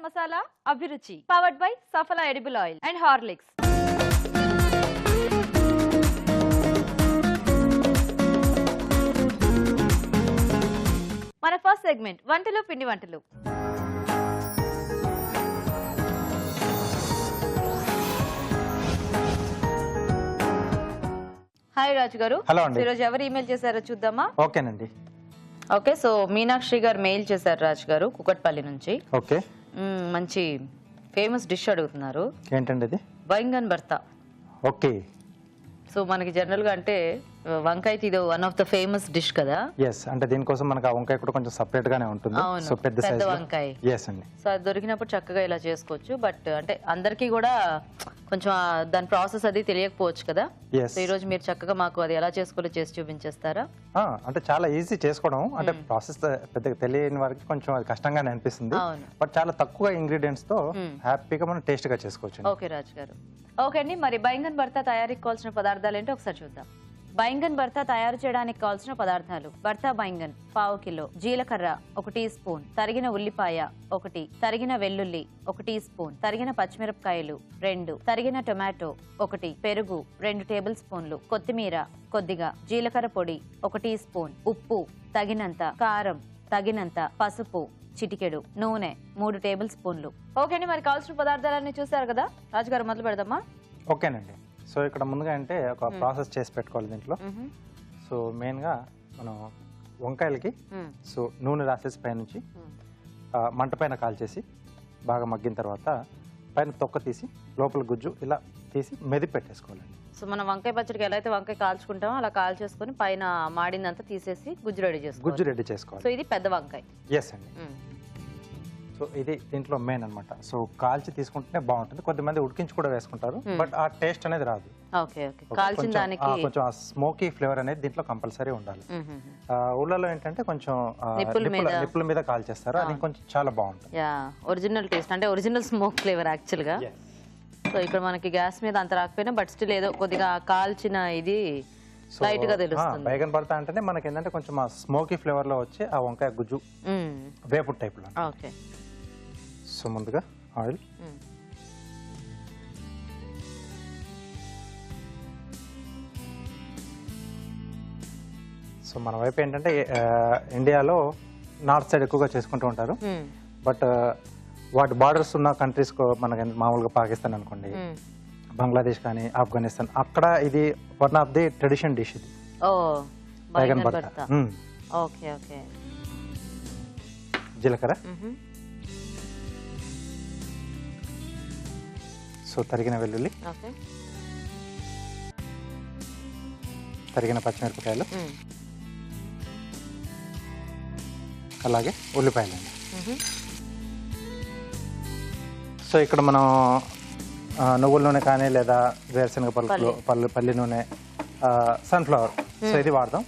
Masala Abhiruchi powered by Safala edible oil and Horlicks. మన first segment వంటలు పిండి వంటలు. హాయ్ రాజు గారు. హలో అండి. ఈరోజు ఎవరు ఈమెయిల్ చేశారో చూద్దామా? ఓకేనండి. ఓకే, సో మీనాక్షి గారు మెయిల్ చేశారు రాజు గారు కుకట్పల్లి నుంచి. ఓకే, మంచి ఫేమస్ డిష్ అడుగుతున్నారు. ఏంటండి అది? బైంగన్ భర్త. ఓకే, సో మనకి జనరల్ గా అంటే వంకాయ ఇది one of the famous dish కదా. ఎస్, అంటే దీనికోసం మనకు ఆ వంకాయ కూడా కొంచెం సెపరేట్ గానే ఉంటుంది. సో పెద్ద సైజ్ వంకాయ. ఎస్ అండి. సో అది దొరికినప్పుడు చక్కగా ఇలా చేసుకోవచ్చు. బట్ అంటే అందరికీ కూడా కొంచెం దాని ప్రాసెస్ అది తెలియకపోవచ్చు కదా. సో ఈ రోజు మీరు చక్కగా మాకు అది ఎలా చేసుకోవాలో చేసి చూపించేస్తారా? అంటే చాలా ఈజీ చేసుకోవడం. అంటే ప్రాసెస్ పెద్దగా తెలియని వారికి కొంచెం అది కష్టంగానే అనిపిస్తుంది. బట్ చాలా తక్కువ ఇంగ్రీడియంట్స్ తో హ్యాపీగా మనం టేస్ట్ గా చేసుకోవచ్చు. ఓకే రాజు గారు. ఓకే అండి, మరి బైంగన్ భర్త తయారీకి కావాల్సిన పదార్థాలు ఏంటో ఒకసారి చూద్దాం. బైంగన్ భర్త తయారు చేయడానికి కావాల్సిన పదార్థాలు: భర్త బైంగన్ పావు కిలో, జీలకర్ర 1 టీ స్పూన్, తరిగిన ఉల్లిపాయ 1, తరిగిన వెల్లుల్లి 1 టీ స్పూన్, తరిగిన పచ్చిమిరపకాయలు 2, తరిగిన టొమాటో 1, పెరుగు 2 టేబుల్ స్పూన్లు, కొత్తిమీర కొద్దిగా, జీలకర్ర పొడి 1 టీ స్పూన్, ఉప్పు తగినంత, కారం తగినంత, పసుపు చిటికెడు, నూనె 3 టేబుల్ స్పూన్లు. ఓకే అండి, మరి కావాల్సిన పదార్థాలన్నీ చూసారు కదా. రాజుగారు మొదలు పెడదామా? ఓకేనండి. సో ఇక్కడ ముందుగా అంటే ఒక ప్రాసెస్ చేసి పెట్టుకోవాలి దీంట్లో. సో మెయిన్గా మనం వంకాయలకి సో నూనె రాసేసి పైనుంచి మంట పైన కాల్చేసి బాగా మగ్గిన తర్వాత పైన తొక్క తీసి లోపల గుజ్జు ఇలా తీసి మెది పెట్టేసుకోవాలండి. సో మనం వంకాయ పచ్చడికి ఎలా అయితే వంకాయ కాల్చుకుంటామో అలా కాల్చేసుకొని పైన మాడిందంతా తీసేసి గుజ్జు రెడీ చేసుకోవాలి. సో ఇది పెద్ద వంకాయ. ఎస్ అండి. సో ఇది దీంట్లో మెయిన్ అనమాట. సో కాల్చి తీసుకుంటేనే బాగుంటుంది. కొద్దిమంది ఉడికించి కూడా వేసుకుంటారు, బట్ ఆ టేస్ట్ అనేది రాదు. కాల్చిన దానికి కొంచెం ఆ స్మోకీ ఫ్లేవర్ అనేది దీంట్లో కంపల్సరీ ఉండాలి. ఊళ్ళలో ఏంటంటే కొంచెం నిప్పుల మీద కాల్చేస్తారు, అది కొంచెం చాలా బాగుంటుంది. ఒరిజినల్ టేస్ట్ అంటే ఒరిజినల్ స్మోక్ ఫ్లేవర్ యాక్చువల్ గా. సో ఇక్కడ మనకి గ్యాస్ మీద అంత రాకపోయినా బట్ స్టిల్ ఏదో కొద్దిగా కాల్చిన ఇది లైట్ గా తెలుస్తుంది. బైగన్ భర్త అంటేనే మనకి ఏంటంటే కొంచెం ఆ స్మోకీ ఫ్లేవర్ లో వచ్చి ఆ వంకాయ గుజ్జు వేపుడు టైప్ లో. ఓకే, సో ముందుగా ఆయిల్, సో మన వైపు ఏంటంటే ఇండియాలో నార్త్ సైడ్ ఎక్కువగా చేసుకుంటూ ఉంటారు. బట్ వాటి బార్డర్స్ ఉన్న కంట్రీస్ మనకి మామూలుగా పాకిస్తాన్ అనుకోండి, బంగ్లాదేశ్ కానీ ఆఫ్ఘనిస్తాన్, అక్కడ ఇది one of the tradition dish ఇది బైగన్ భర్త. Okay okay. జీలకర్ర, సో తరిగిన వెల్లుల్లి, తరిగిన పచ్చిమిరపకాయలు, అలాగే ఉల్లిపాయలండి. సో ఇక్కడ మనం నువ్వుల నూనె కానీ లేదా వేరుశనగ పల్లి నూనె, సన్ఫ్లవర్, సో ఇది వాడతాం.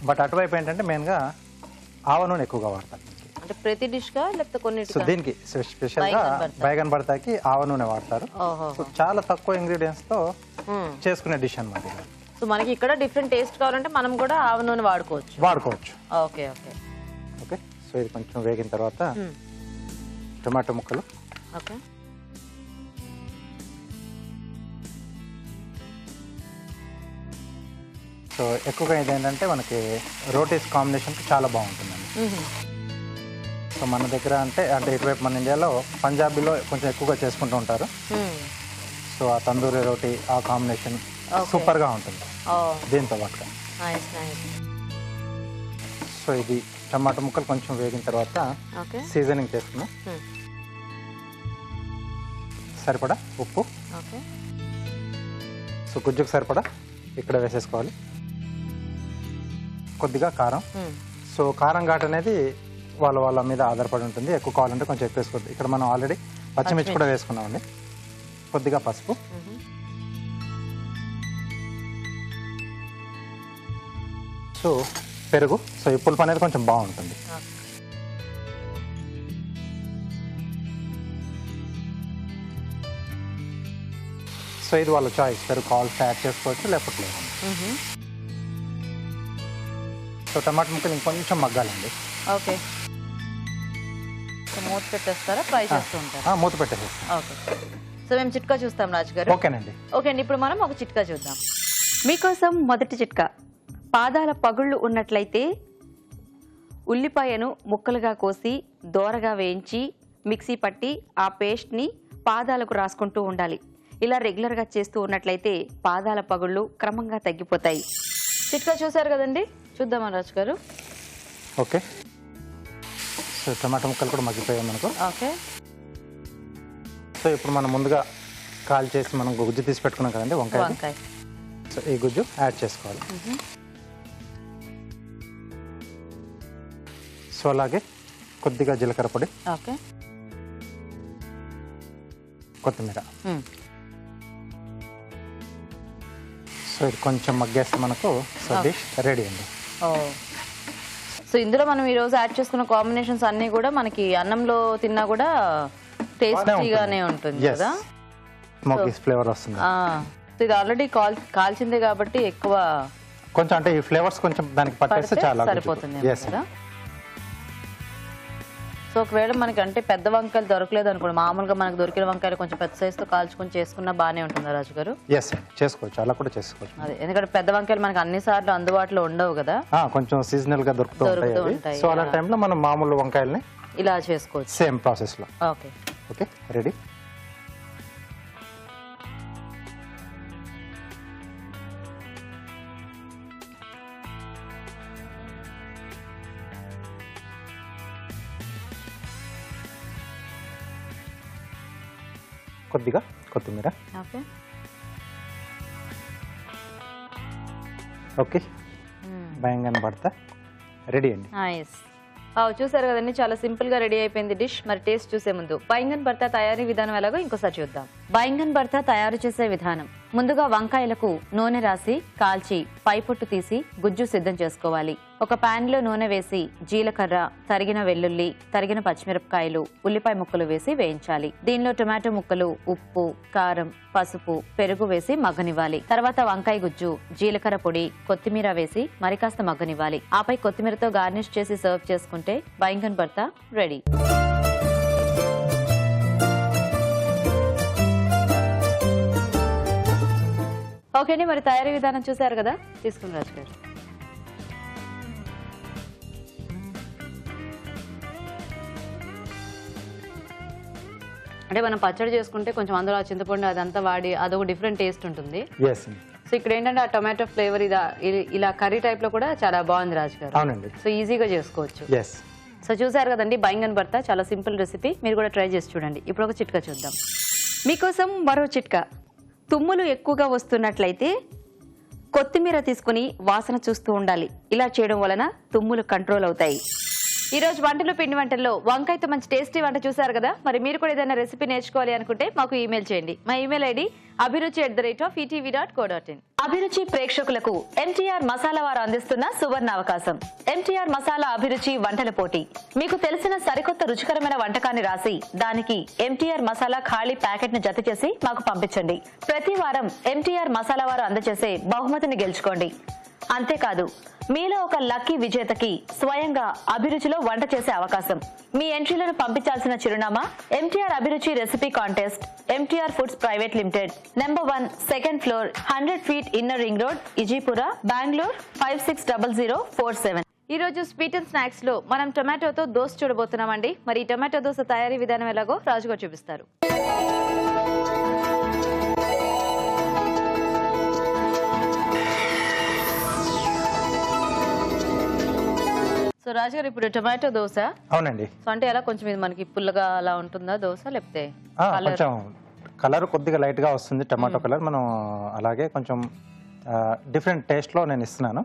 బట్ అటువైపు ఏంటంటే మెయిన్గా ఆవ నూనె ఎక్కువగా వాడతాం. అంటే ప్రతి డిష్ గా లేకపోతే కొన్ని. సో దీనికి స్పెషల్ గా బైగన్ భర్తకి ఆవ నూనె వాడతారు. సో చాలా తక్కువ ఇంగ్రీడియంట్స్ తో చేసుకునే డిష్ అన్నమాట. సో మనకి ఇక్కడ డిఫరెంట్ టేస్ట్ కావాలంటే మనం కూడా ఆవ నూనె వాడుకోవచ్చు. Okay okay okay. సో ఇది కొంచెం వేగిన తర్వాత టొమాటో ముక్కలు, ఓకే, సో ఎక్కువగా ఇదేంటంటే మనకి రోటీస్ కాంబినేషన్కి చాలా బాగుంటుందండి. సో మన దగ్గర అంటే ఇటువైపు మన ఇండియాలో పంజాబీలో కొంచెం ఎక్కువగా చేసుకుంటూ ఉంటారు. సో ఆ తందూరి రోటీ ఆ కాంబినేషన్ సూపర్గా ఉంటుంది దీంతో పాటుగా. సో ఇది టమాటో ముక్కలు కొంచెం వేగిన తర్వాత సీజనింగ్ చేసుకున్నాం. సరిపడా ఉప్పు, సో గుజ్జుకు సరిపడా ఇక్కడ వేసేసుకోవాలి. కొద్దిగా కారం. సో కారం ఘాటు అనేది వాళ్ళ మీద ఆధారపడి ఉంటుంది. ఎక్కువ కావాలంటే కొంచెం ఎక్కువ వేసుకోవద్దు. ఇక్కడ మనం ఆల్రెడీ పచ్చిమిర్చి కూడా వేసుకున్నామండి. కొద్దిగా పసుపు, సో పెరుగు. సో ఈ పులుపు అనేది కొంచెం బాగుంటుంది. సో ఇది వాళ్ళ చాయిస్, పెరుగు కావాల్సి యాడ్ చేసుకోవచ్చు లేకపోతే లేదు. సో టమాటా ముక్కలు ఇంకొంచెం మగ్గాలండి. ఓకే, మూత పెట్టేస్తారా, ఫ్రై చేస్తూ ఉంటారా? మూత పెట్టేసేస్తాం. ఓకే, సో మేము చిట్కా చూస్తాం రాజు గారు. ఓకేనండి. ఓకే అండి, ఇప్పుడు మనం ఒక చిట్కా చూద్దాం. మీకోసం మొదటి చిట్కా. పాదాల పగుళ్ళు ఉన్నట్లయితే ఉల్లిపాయను ముక్కలుగా కోసి దోరగా వేయించి మిక్సీ పట్టి ఆ పేస్ట్ని పాదాలకు రాసుకుంటూ ఉండాలి. ఇలా రెగ్యులర్గా చేస్తూ ఉన్నట్లయితే పాదాల పగుళ్ళు క్రమంగా తగ్గిపోతాయి. చిట్కా చూసారు కదండి, చూద్దామా రాజు గారు? ఓకే, సో టమాటా ముక్కలు కూడా మగ్గిపోయాయి మనకు. ఓకే, సో ఇప్పుడు మనం ముందుగా కాల్ చేసి మనం గుజ్జు తీసి పెట్టుకున్నాం కదండి వంకాయ. సో ఈ గుజ్జు యాడ్ చేసుకోవాలి. సో అలాగే కొద్దిగా జీలకర్ర పొడి, ఓకే, కొత్తిమీర. సో ఇది కొంచెం మగ్గేస్తే మనకు సో డిష్ రెడీ అండి. సో ఇందులో మనం ఈరోజు యాడ్ చేసుకున్న కాంబినేషన్స్ అన్నీ కూడా మనకి అన్నంలో తిన్నా కూడా టేస్టీగానే ఉంటుంది కదా, స్మోకీ ఫ్లేవర్ వస్తుంది. సో ఇది ఆల్రెడీ కాల్చిందే కాబట్టి ఎక్కువ కొంచెం అంటే ఈ ఫ్లేవర్స్ కొంచెం దానికి పట్టేస్తే చాలా సరిపోతుంది కదా. సో ఒకవేళ మనకి అంటే పెద్ద వంకాయలు దొరకలేదు అనుకోండి, మామూలుగా మనకు దొరికిన వంకాయలు కొంచెం పెద్ద సైజుతో కాల్చుకొని చేసుకున్నా బాగానే ఉంటుందా రాజు గారు? ఎస్, చేసుకోవచ్చు, అలా కూడా చేసుకోవచ్చు. అదే, ఎందుకంటే పెద్ద వంకాయలు మనకి అన్ని సార్లు అందుబాటులో ఉండవు కదా, కొంచెం సీజనల్ గా దొరుకుతూ ఉంటాయి. సో అలా టైంలో మనం మామూలు వంకాయల్ని ఇలా చేసుకోవచ్చు సేమ్ ప్రాసెస్ లో. Okay, okay, ready. కొద్దిగా కొత్తిమీర. ఓకే, ఓకే, బైంగన్ భర్త రెడీ అండి. నైస్. చూసారు కదండి, చాలా సింపుల్ గా రెడీ అయిపోయింది డిష్. మరి టేస్ట్ చూసే ముందు బైంగన్ భర్త తయారీ విధానం ఎలాగో ఇంకోసారి చూద్దాం. బైంగన్ భర్త తయారు చేసే విధానం. ముందుగా వంకాయలకు నూనె రాసి కాల్చి పైపొట్టు తీసి గుజ్జు సిద్ధం చేసుకోవాలి. ఒక పాన్ లో నూనె వేసి జీలకర్ర, తరిగిన వెల్లుల్లి, తరిగిన పచ్చిమిరపకాయలు, ఉల్లిపాయ ముక్కలు వేసి వేయించాలి. దీనిలో టొమాటో ముక్కలు, ఉప్పు, కారం, పసుపు, పెరుగు వేసి మగ్గనివ్వాలి. తర్వాత వంకాయ గుజ్జు, జీలకర్ర పొడి, కొత్తిమీర వేసి మరికాస్త మగ్గనివ్వాలి. ఆపై కొత్తిమీరతో గార్నిష్ చేసి సర్వ్ చేసుకుంటే బైంగన్ భర్త రెడీ. ఓకే అండి, మరి తయారీ విధానం చూసారు కదా, తీసుకుని రాజు గారు. అంటే మనం పచ్చడి చేసుకుంటే కొంచెం అందులో చింతపండు అదంతా వాడి అదొక డిఫరెంట్ టేస్ట్ ఉంటుంది. సో ఇక్కడ ఏంటంటే ఆ టొమాటో ఫ్లేవర్ ఇలా కర్రీ టైప్ లో కూడా చాలా బాగుంది రాజు గారు. అవునండి, సో ఈజీగా చేసుకోవచ్చు. ఎస్. సో చూసారు కదండి, బైంగన్ భర్త చాలా సింపుల్ రెసిపీ, మీరు కూడా ట్రై చేసి చూడండి. ఇప్పుడు ఒక చిట్కా చూద్దాం. మీకోసం మరో చిట్కా. తుమ్ములు ఎక్కువగా వస్తున్నట్లయితే కొత్తిమీర తీసుకుని వాసన చూస్తూ ఉండాలి. ఇలా చేయడం వలన తుమ్ములు కంట్రోల్ అవుతాయి. ఈ రోజు వంటలు పిండి వంటల్లో వంకాయతో మంచి టేస్టీ వంట చూసారు కదా. మరి మీరు కూడా ఏదైనా రెసిపీ నేర్చుకోవాలి అనుకుంటే మాకు ఈమెయిల్ చేయండి. మా ఈమెయిల్ ఐడి abhiruchi@etv.co.in. అభిరుచి ప్రేక్షకులకు ఎంటీఆర్ మసాలా వారు అందిస్తున్న సువర్ణ అవకాశం. ఎంటీఆర్ మసాలా అభిరుచి వంటల పోటీ. మీకు తెలిసిన సరికొత్త రుచికరమైన వంటకాన్ని రాసి దానికి ఎంటీఆర్ మసాలా ఖాళీ ప్యాకెట్ ను జత చేసి మాకు పంపించండి. ప్రతి వారం ఎంటీఆర్ మసాలా వారు అందజేసే బహుమతిని గెలుచుకోండి. అంతేకాదు, మీలో ఒక లక్కీ విజేతకి స్వయంగా అభిరుచిలో వంట చేసే అవకాశం. మీ ఎంట్రీలను పంపించాల్సిన చిరునామా MTR Abhiruchi recipe contest, MTR foods private limited, number 1, second floor, 100 feet inner ring road, Ejipura, Bengaluru 560047. ఈ రోజు స్వీట్ అండ్ స్నాక్స్ లో మనం టొమాటోతో దోశ చూడబోతున్నామండి. మరి ఈ టొమాటో దోశ తయారీ విధానం ఎలాగో రాజుగారు చూపిస్తారు. సో రాజుగారు, ఇప్పుడు టొమాటో దోశ. అవునండి. సో అంటే ఎలా కొంచెం ఇది మనకి పుల్లగా అలా ఉంటుందా దోశ, లేకపోతే కొంచెం కలర్ కొద్దిగా లైట్ గా వస్తుంది, టమాటో కలర్. మనం అలాగే కొంచెం డిఫరెంట్ టేస్ట్ లో నేను ఇస్తున్నాను.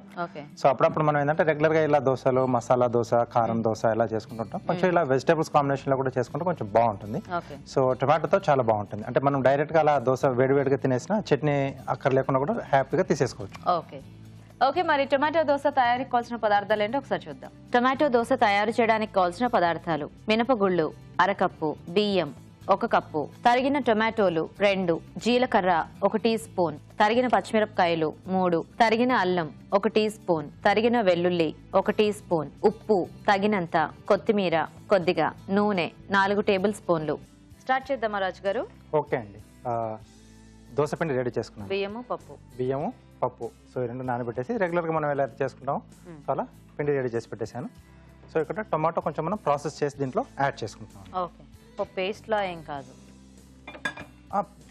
సో అప్పుడప్పుడు మనం ఏంటంటే రెగ్యులర్ గా ఇలా దోశలు, మసాలా దోశ, కారం దోశ ఇలా చేసుకుంటుంటాం. కొంచెం ఇలా వెజిటేబుల్స్ కాంబినేషన్ లో కూడా చేసుకుంటే కొంచెం బాగుంటుంది. సో టొమాటోతో చాలా బాగుంటుంది. అంటే మనం డైరెక్ట్ గా అలా దోశ వేడివేడిగా తినేసిన చట్నీ అక్కడ లేకుండా కూడా హ్యాపీగా తీసేసుకోవచ్చు. ఓకే, మరి టొమాటో దోశ తయారీకి కావాల్సిన పదార్థాలు ఏంటో ఒకసారి చూద్దాం. టొమాటో దోశ తయారు చేయడానికి కావాల్సిన పదార్థాలు: మినపగుళ్ళు అరకప్పు, బియ్యం 1 కప్పు, తరిగిన టొమాటోలు 2, జీలకర్ర 1 టీ స్పూన్, తరిగిన పచ్చిమిరపకాయలు 3, తరిగిన అల్లం 1 టీ స్పూన్, తరిగిన వెల్లుల్లి 1 టీ స్పూన్, ఉప్పు తగినంత, కొత్తిమీర కొద్దిగా, నూనె 4 టేబుల్ స్పూన్లు. స్టార్ట్ చేద్దామా రాజు గారు? ఓకే అండి. దోసపిండి రెడీ చేసుకున్నాం. బియ్యము పప్పు సో ఈ 2 నానబెట్టేసి రెగ్యులర్గా మనం ఎలా చేసుకుంటాం సో అలా పిండి రెడీ చేసి పెట్టేశాను. సో ఇక్కడ టొమాటో కొంచెం మనం ప్రాసెస్ చేసి దీంట్లో యాడ్ చేసుకుంటాం. ఓకే, పేస్ట్లా ఏం కాదు,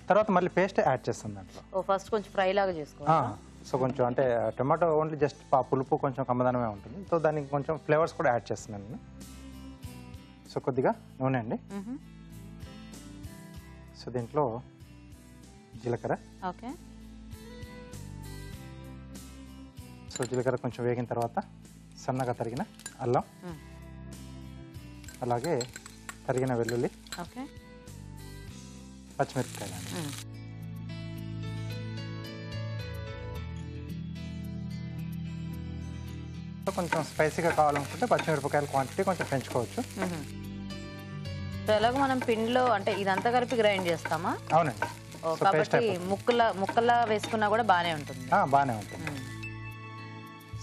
తర్వాత మళ్ళీ పేస్ట్ యాడ్ చేస్తాం దాంట్లో. ఫస్ట్ కొంచెం ఫ్రై లాగా చేసుకోవాలి. సో కొంచెం అంటే టొమాటో ఓన్లీ జస్ట్ పులుపు కొంచెం కమ్మదనమే ఉంటుంది. సో దానికి కొంచెం ఫ్లేవర్స్ కూడా యాడ్ చేస్తున్నాను నేను. సో కొద్దిగా నూనె అండి. సో దీంట్లో జీలకర్ర. ఓకే. సో జీలకర్ర కొంచెం వేగిన తర్వాత సన్నగా తరిగిన అల్లం, అలాగే తరిగిన వెల్లుల్లి, ఓకే, పచ్చిమిరపకాయలు అండి. సో కొంచెం స్పైసీగా కావాలనుకుంటే పచ్చిమిరపకాయల క్వాంటిటీ కొంచెం పెంచుకోవచ్చు. ఎలాగో మనం పిండిలో అంటే ఇదంతా కలిపి గ్రైండ్ చేస్తామా? అవునండి. కాబట్టి ముక్కలా వేసుకున్నా కూడా బాగానే ఉంటుంది. బాగానే ఉంటుంది.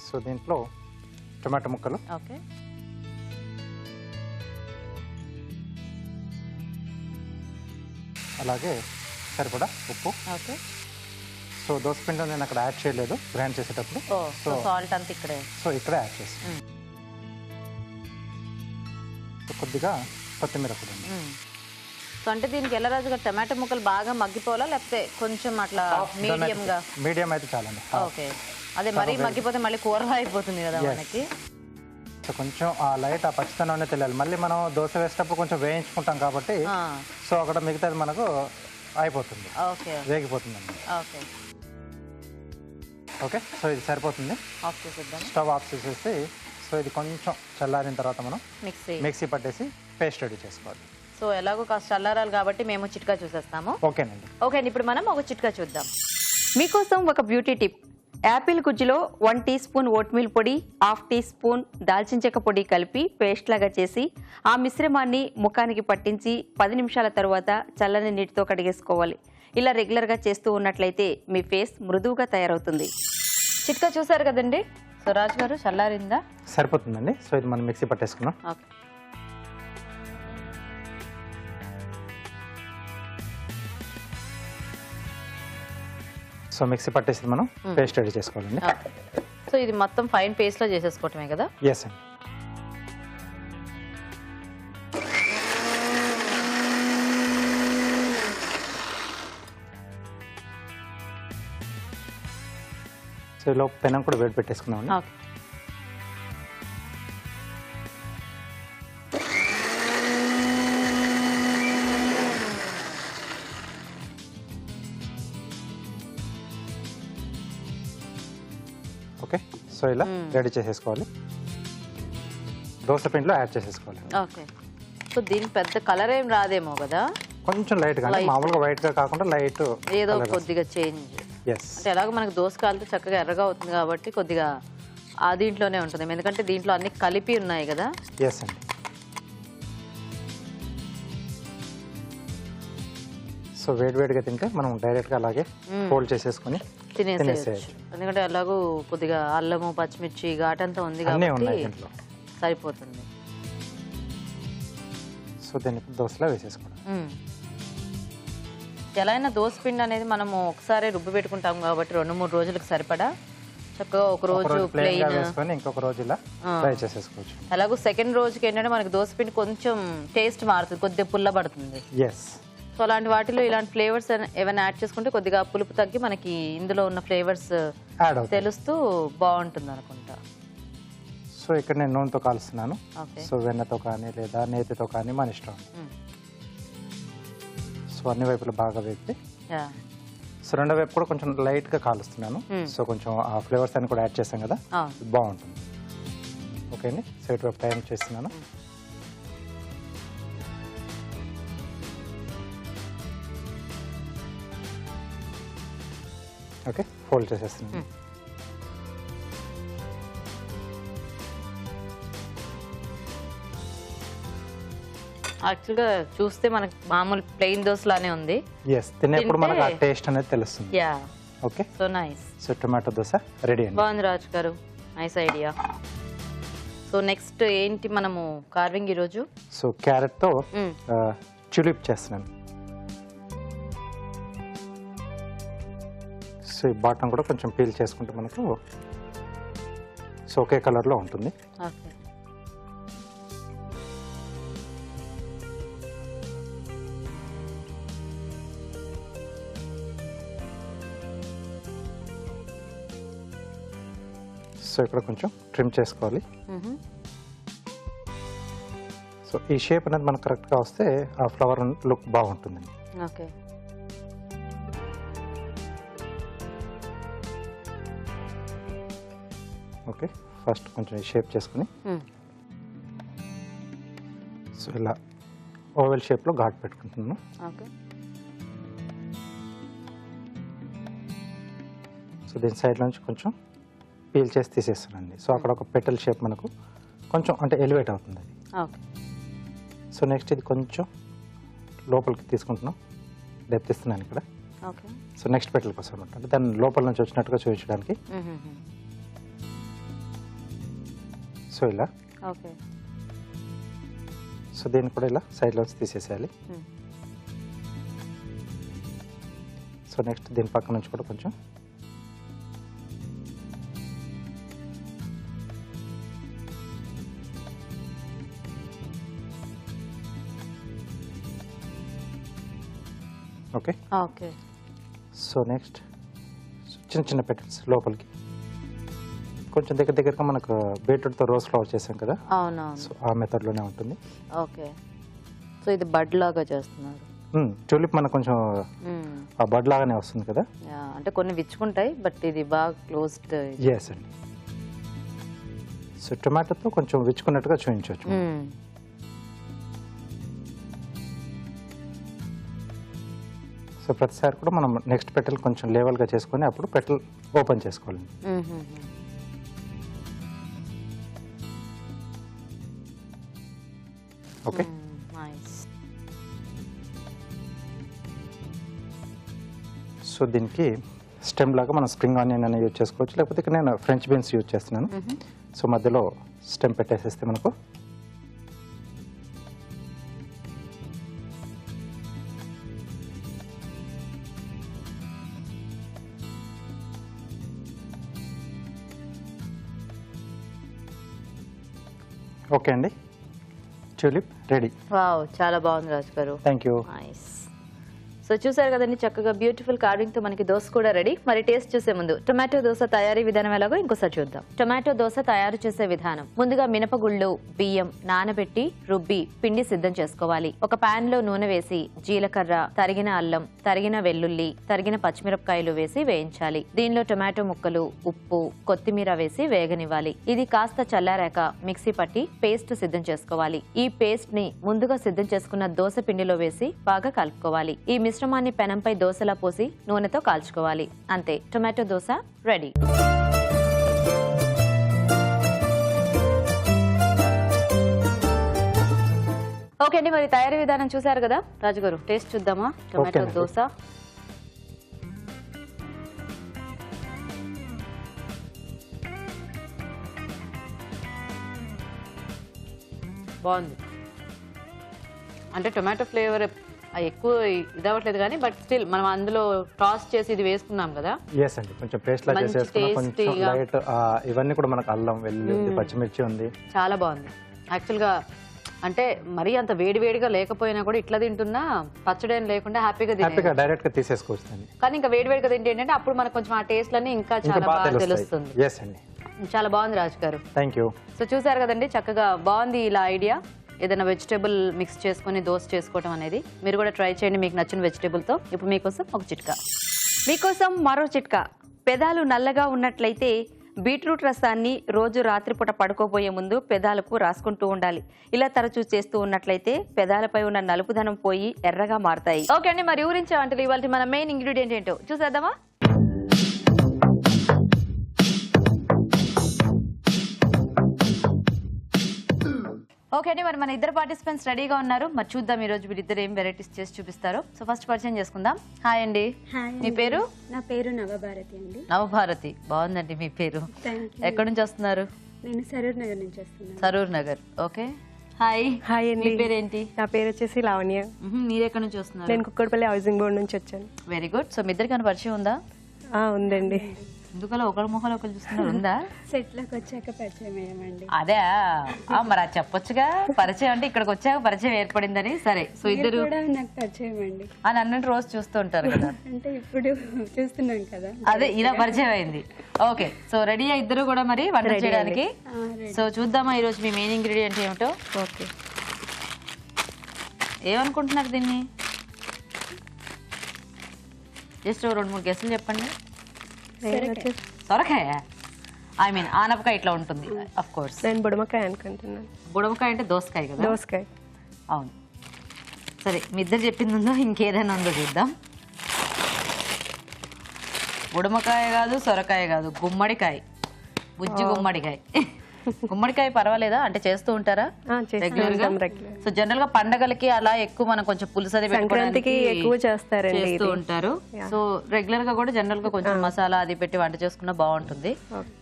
సో దీంట్లో టొమాటో ముక్కలు, ఓకే, అలాగే సరిపడా ఉప్పు. ఓకే. సో దోసపిండి నేను అక్కడ యాడ్ చేయలేదు గ్రైండ్ చేసేటప్పుడు. సో సాల్ట్ అంతా ఇక్కడే. సో ఇక్కడే యాడ్ చేస్తాను. కొద్దిగా కొత్తిమీర కూడా. సో అంటే దీనికి ఎలా రాజుగా టమాటో ముక్కలు బాగా మగ్గిపోవాలా లేకపోతే కొంచెం అట్లా మీడియంగా? మీడియం అయితే చాలండి. ఓకే, అదే మరీ మగ్గిపోతే మళ్ళీ కూర అయిపోతుంది కదా మనకి. సో కొంచెం లైట్ పచ్చితనం తెలియాలి. మళ్ళీ మనం దోశ వేసేటప్పుడు కొంచెం వేయించుకుంటాం కాబట్టి సో అక్కడ మిగతాది మనకు అయిపోతుంది, వేగిపోతుంది అండి. Okay okay. సో ఇది సరిపోతుంది. స్టవ్ ఆఫ్ చేసేసి సో ఇది కొంచెం చల్లారిన తర్వాత మనం మిక్సీ పట్టేసి పేస్ట్ రెడీ చేసుకోవాలి. సో ఎలాగో కాస్త చల్లారాలి కాబట్టి మేము చిట్కా చూసేస్తాము. ఓకేనండి. ఓకే అండి, ఇప్పుడు మనం ఒక చిట్కా చూద్దాం. మీకోసం ఒక బ్యూటీ టిప్. యాపిల్ గుజ్జులో 1 టీ స్పూన్ ఓట్మీల్ పొడి, 1/2 టీ స్పూన్ దాల్చిన చెక్క పొడి కలిపి పేస్ట్ లాగా చేసి ఆ మిశ్రమాన్ని ముఖానికి పట్టించి 10 నిమిషాల తర్వాత చల్లని నీటితో కడిగేసుకోవాలి. ఇలా రెగ్యులర్గా చేస్తూ ఉన్నట్లయితే మీ ఫేస్ మృదువుగా తయారవుతుంది. చిట్కా చూసారు కదండి. సో రాజు గారు చల్లారిందా? సరిపోతుందండి. సో ఇది మనం మిక్సీ పట్టేసుకున్నాం. ఓకే. సో మిక్సీ పట్టేసి మనం పేస్ట్ రెడీ చేసుకోవాలండి. సో ఇది మొత్తం ఫైన్ పేస్ట్ లో చేసేసుకోవటమే కదా? ఎస్ అండి. సో ఇలా పెనం కూడా వేడి పెట్టేసుకున్నామండి. ఓకే. సో ఇలా రెడీ చేసేసుకోవాలి. దోశ పిండిలో యాడ్ చేసేసుకోవాలి. ఓకే. సో దీనికి పెద్ద కలర్ ఏం రాదేమో కదా? కొంచెం లైట్ గా, మామూలుగా వైట్ గా కాకుండా లైట్ ఏదో కొద్దిగా చేంజ్. అంటే ఎలాగో మనకు దోశ కాలితే చక్కగా ఎర్రగా అవుతుంది కాబట్టి కొద్దిగా దీంట్లోనే ఉంటుంది, ఎందుకంటే దీంట్లో అన్ని కలిపి ఉన్నాయి కదా. ఎస్ అండి. సో వేడివేడిగా తింటే మనం డైరెక్ట్ గా అలాగే ఫోల్డ్ చేసేసుకొని తినేసేయచ్చు. ఎందుకంటే ఎలాగో కొద్దిగా అల్లము పచ్చిమిర్చి ఘాటంతా ఉంది కాబట్టి సరిపోతుంది. సో దీన్ని దోశలో వేసేసుకోండి. ఎలా అయినా దోశ పిండి అనేది మనము ఒకసారి రుబ్బు పెట్టుకుంటాం కాబట్టి 2-3 రోజులకు సరిపడా చక్కగా ఒక రోజు ప్లెయిన్ వేసుకొని ఇంకొక రోజు ఇలా ఫ్రై చేసేసుకోవచ్చు. అలాగో సెకండ్ రోజుకి ఏంటంటే మనకి దోశ పిండి కొంచెం టేస్ట్ మారుతుంది, కొద్దిగా పుల్లబడుతుంది. సో అలాంటి వాటిలో ఇలాంటి ఫ్లేవర్స్ ఏమైనా యాడ్ చేసుకుంటే కొద్దిగా పులుపు తగ్గి మనకి ఇందులో ఉన్న ఫ్లేవర్స్ తెలుస్తూ బాగుంటుంది అనుకుంటా. సో ఇక్కడ నేను నూనెతో కాలుస్తున్నాను. సో వెన్నతో కానీ లేదా నేతితో కానీ మన ఇష్టం. సో అన్ని వైపులు బాగా వేపి సో రెండో వైపు కూడా కొంచెం లైట్ గా కాలుస్తున్నాను. సో కొంచెం ఆ ఫ్లేవర్స్ అన్ని కూడా యాడ్ చేస్తాం కదా, బాగుంటుంది. ఓకే అండి. సో ఇటువైపు టైం చేస్తున్నాను. ఓకే, ఫోల్డ్ చేసేస్తున్నాను. యాక్చువల్గా చూస్తే మనకి మామూలు ప్లెయిన్ దోశ లానే ఉంది. ఎస్, తినేప్పుడు మనకు ఆ టేస్ట్ అనేది తెలుస్తుంది. Yeah, okay. So nice. So tomato dosa ready అండి. బాగుంది రాజు గారు, నైస్ ఐడియా. సో నెక్స్ట్ ఏంటి మనము కార్వింగ్ ఈరోజు? సో క్యారెట్తో చులిప్ చేస్తున్నాను. సో ఈ బాటం కూడా కొంచెం పీల్ చేసుకుంటే మనకు సో ఒకే కలర్లో ఉంటుంది. ఓకే. సో ఇక్కడ కొంచెం ట్రిమ్ చేసుకోవాలి. సో ఈ షేప్ అనేది మనకు కరెక్ట్గా వస్తే ఆ ఫ్లవర్ లుక్ బాగుంటుందండి. ఓకే. ఓకే, ఫస్ట్ కొంచెం ఈ షేప్ చేసుకుని సో ఇలా ఓవెల్ షేప్లో ఘాట్ పెట్టుకుంటున్నాను. ఓకే. సో దీని సైడ్ నుంచి కొంచెం పీల్ చేసి తీసేస్తానండి. సో అక్కడ ఒక పెటల్ షేప్ మనకు కొంచెం అంటే ఎలివేట్ అవుతుంది అది. ఓకే. సో నెక్స్ట్ ఇది కొంచెం లోపలికి తీసుకుంటున్నాం, డెప్త్ ఇస్తున్నాను ఇక్కడ. ఓకే. సో నెక్స్ట్ పెటల్ కోసం అనమాట, అంటే దాన్ని లోపల నుంచి వచ్చినట్టుగా చూపించడానికి. సో ఇలా. ఓకే. సో దీన్ని కూడా ఇలా సైడ్లోంచి తీసేసేయాలి. సో నెక్స్ట్ దీని పక్క నుంచి కూడా కొంచెం ఓకే. ఓకే. సో నెక్స్ట్ చిన్న చిన్న పెటల్స్ లోపలికి కొంచెం దగ్గరగా మనకు బీట్రూట్తో రోజ్ ఫ్లవర్ చేసాం కదా. అవునవును. సో ఆ మెథడ్లోనే ఉంటుంది. ఓకే. సో ఇది బడ్ లాగా చేస్తున్నారు. ట్యూలిప్ మనకు కొంచెం ఆ బడ్ లాగానే వస్తుంది కదా. అంటే కొన్ని విచ్చుకుంటాయి, బట్ ఇది బాగా క్లోజ్డ్. ఎస్ అండి. సో టొమాటోతో కొంచెం విచ్చుకున్నట్టుగా చూపించవచ్చు. సో ప్రతిసారి కూడా మనం నెక్స్ట్ పెటల్ కొంచెం లెవెల్గా చేసుకొని అప్పుడు పెటల్ ఓపెన్ చేసుకోవాలి. ఓకే. సో దీనికి స్టెమ్ లాగా మనం స్ప్రింగ్ ఆనియన్ అనేది యూజ్ చేసుకోవచ్చు, లేకపోతే ఇక్కడ నేను ఫ్రెంచ్ బీన్స్ యూజ్ చేస్తున్నాను. సో మధ్యలో స్టెమ్ పెట్టేసేస్తే మనకు ఓకే అండి, ట్యూలిప్ రెడీ. వావ్, చాలా బాగుంది రాజు గారు. Thank you. నైస్. సో చూసారు కదండి, చక్కగా బ్యూటిఫుల్ కార్వింగ్ తో మనకి దోశ కూడా రెడీ. మరి టేస్ట్ చూసే ముందు టొమాటో దోశ తయారీ విధానం ఎలాగో ఇంకోసారి చూద్దాం. టొమాటో దోశ తయారు చేసే విధానం: ముందుగా మినపగుళ్ళు, బియ్యం నానబెట్టి రుబ్బి పిండి సిద్ధం చేసుకోవాలి. ఒక పాన్ లో నూనె వేసి జీలకర్ర, తరిగిన అల్లం, తరిగిన వెల్లుల్లి, తరిగిన పచ్చిమిరపకాయలు వేసి వేయించాలి. దీనిలో టొమాటో ముక్కలు, ఉప్పు, కొత్తిమీర వేసి వేగనివ్వాలి. ఇది కాస్త చల్లారాక మిక్సీ పట్టి పేస్ట్ సిద్ధం చేసుకోవాలి. ఈ పేస్ట్ ని ముందుగా సిద్ధం చేసుకున్న దోశ పిండిలో వేసి బాగా కలుపుకోవాలి. ఈ మిశ్రమాన్ని పెనంపై దోశలా పోసి నూనెతో కాల్చుకోవాలి. అంతే, టొమాటో దోశ రెడీ. ఓకే అండి, మరి తయారీ విధానం చూసారు కదా రాజుగారు, టేస్ట్ చూద్దామా టొమాటో దోశ? బాగుంది. అంటే టొమాటో ఫ్లేవర్ ఎక్కువ ఇదవ్వట్లేదు కానీ, బట్ స్టిల్ మనం అందులో టాస్ చేసి ఇది వేసుకున్నాం కదా. ఎస్ అండి, కొంచెం పేస్ట్ లా చేసేసుకున్నాం. కొంచెం లైట్ ఇవన్నీ కూడా మనకు అల్లం, వెల్లుల్లి, పచ్చిమిర్చి ఉంది. చాలా బాగుంది యాక్చువల్గా. అంటే మరీ అంత వేడివేడిగా లేకపోయినా కూడా ఇట్లా తింటున్నా పచ్చడి ఏం లేకుండా హ్యాపీగా డైరెక్ట్ గా తీసేసుకోవచ్చు. కానీ ఇంకా వేడివేడిగా తింటే ఏంటంటే అప్పుడు మనకు కొంచెం ఆ టేస్ట్ లన్నీ ఇంకా చాలా బాగా తెలుస్తుంది. ఎస్ అండి, చాలా బాగుంది రాజు గారు. Thank you. సో చూసారు కదండి, చక్కగా బాగుంది ఇలా ఐడియా. ఏదైనా వెజిటేబుల్ మిక్స్ చేసుకుని దోశ చేసుకోవడం అనేది మీరు కూడా ట్రై చేయండి మీకు నచ్చిన వెజిటేబుల్తో. ఇప్పుడు మీకోసం ఒక చిట్కా. మీకోసం మరో చిట్కా. పెదాలు నల్లగా ఉన్నట్లయితే బీట్రూట్ రసాన్ని రోజు రాత్రిపూట పడుకోబోయే ముందు పెదాలకు రాసుకుంటూ ఉండాలి. ఇలా తరచూ చేస్తూ ఉన్నట్లయితే పెదాలపై ఉన్న నలుపుదనం పోయి ఎర్రగా మారుతాయి. ఓకే అండి, మరి ఊరించే వంటలు ఇవాళ మన మెయిన్ ఇంగ్రీడియంట్ ఏంటో చూసేద్దామా? ఓకే అండి, మరి మన ఇద్దరు పార్టిసిపెంట్స్ రెడీగా ఉన్నారు. మరి చూద్దాం ఈ రోజు వీళ్ళిద్దరు ఏం వెరైటీస్ చేసి చూపిస్తారో. సో ఫస్ట్ పరిచయం చేసుకుందాం. హాయ్ అండి. మీ పేరు? నా పేరు నవభారతి అండి. నవభారతి, బాగుందండి మీ పేరు. ఎక్కడి నుంచి వస్తున్నారు? నేను సరూర్ నగర్ నుంచి వస్తున్నాను. Saroor Nagar. Okay, hi. Hi అండి. మీ పేరేంటి? నా పేరు వచ్చేసి లావణ్య. మీరు ఎక్కడి నుంచి వస్తున్నారు? నేను కుక్కడపల్లి హౌసింగ్ బోర్డ్ నుంచి వచ్చాను. Very good. సో మీ ఇద్దరికి పరిచయం ఉందా? ఉందండి. ఎందుకలా ఒకళ్ళ మొహాలు ఒకళ్ళు చూస్తున్నారు? ఉందా? సెట్ లోకి వచ్చాక పరిచయం అయ్యామండి. అదే మరి అది చెప్పొచ్చుగా, పరిచయం అంటే ఇక్కడికి వచ్చాక పరిచయం ఏర్పడిందని. సరే, సో ఇద్దరు కూడా నాకు పరిచయం అండి. అని అన్నట్టు రోజు చూస్తూ ఉంటారు కదా. అంటే ఇప్పుడు చూస్తున్నాం కదా, అదే ఇలా పరిచయం అయింది. ఓకే, సో రెడీయా ఇద్దరు కూడా మరి వంట చేయడానికి? సో చూద్దామా ఈ రోజు మీ మెయిన్ ఇంగ్రీడియంట్ ఏమిటో. ఓకే, ఏమనుకుంటున్నారు దీన్ని? జస్ట్ 2-3 గెస్సులు చెప్పండి. సొరకాయ, ఐ మీన్ ఆనపకాయ ఇట్లా ఉంటుంది. అఫ్ కోర్స్ నేను బుడమకాయ అనుకుంటున్నాను. బుడమకాయ అంటే దోసకాయ కదా. దోసకాయ, అవును. సరే, మీ ఇద్దరు చెప్పింది ఉందో ఇంకేదైనా ఉందో చూద్దాం. బుడమకాయ కాదు, సొరకాయ కాదు, గుమ్మడికాయ, బుజ్జి గుమ్మడికాయ. గుమ్మడికాయ పర్వాలేదా? అంటే చేస్తూ ఉంటారా రెగ్యులర్ గా? సో జనరల్ గా పండగలకి అలా ఎక్కువ మనం కొంచెం పులుసది సంక్రాంతికి ఎక్కువ చేస్తారండి, చేస్తూ ఉంటారు. సో రెగ్యులర్ గా కూడా జనరల్ గా కొంచెం మసాలా అది పెట్టి వంట చేసుకున్నా బాగుంటుంది.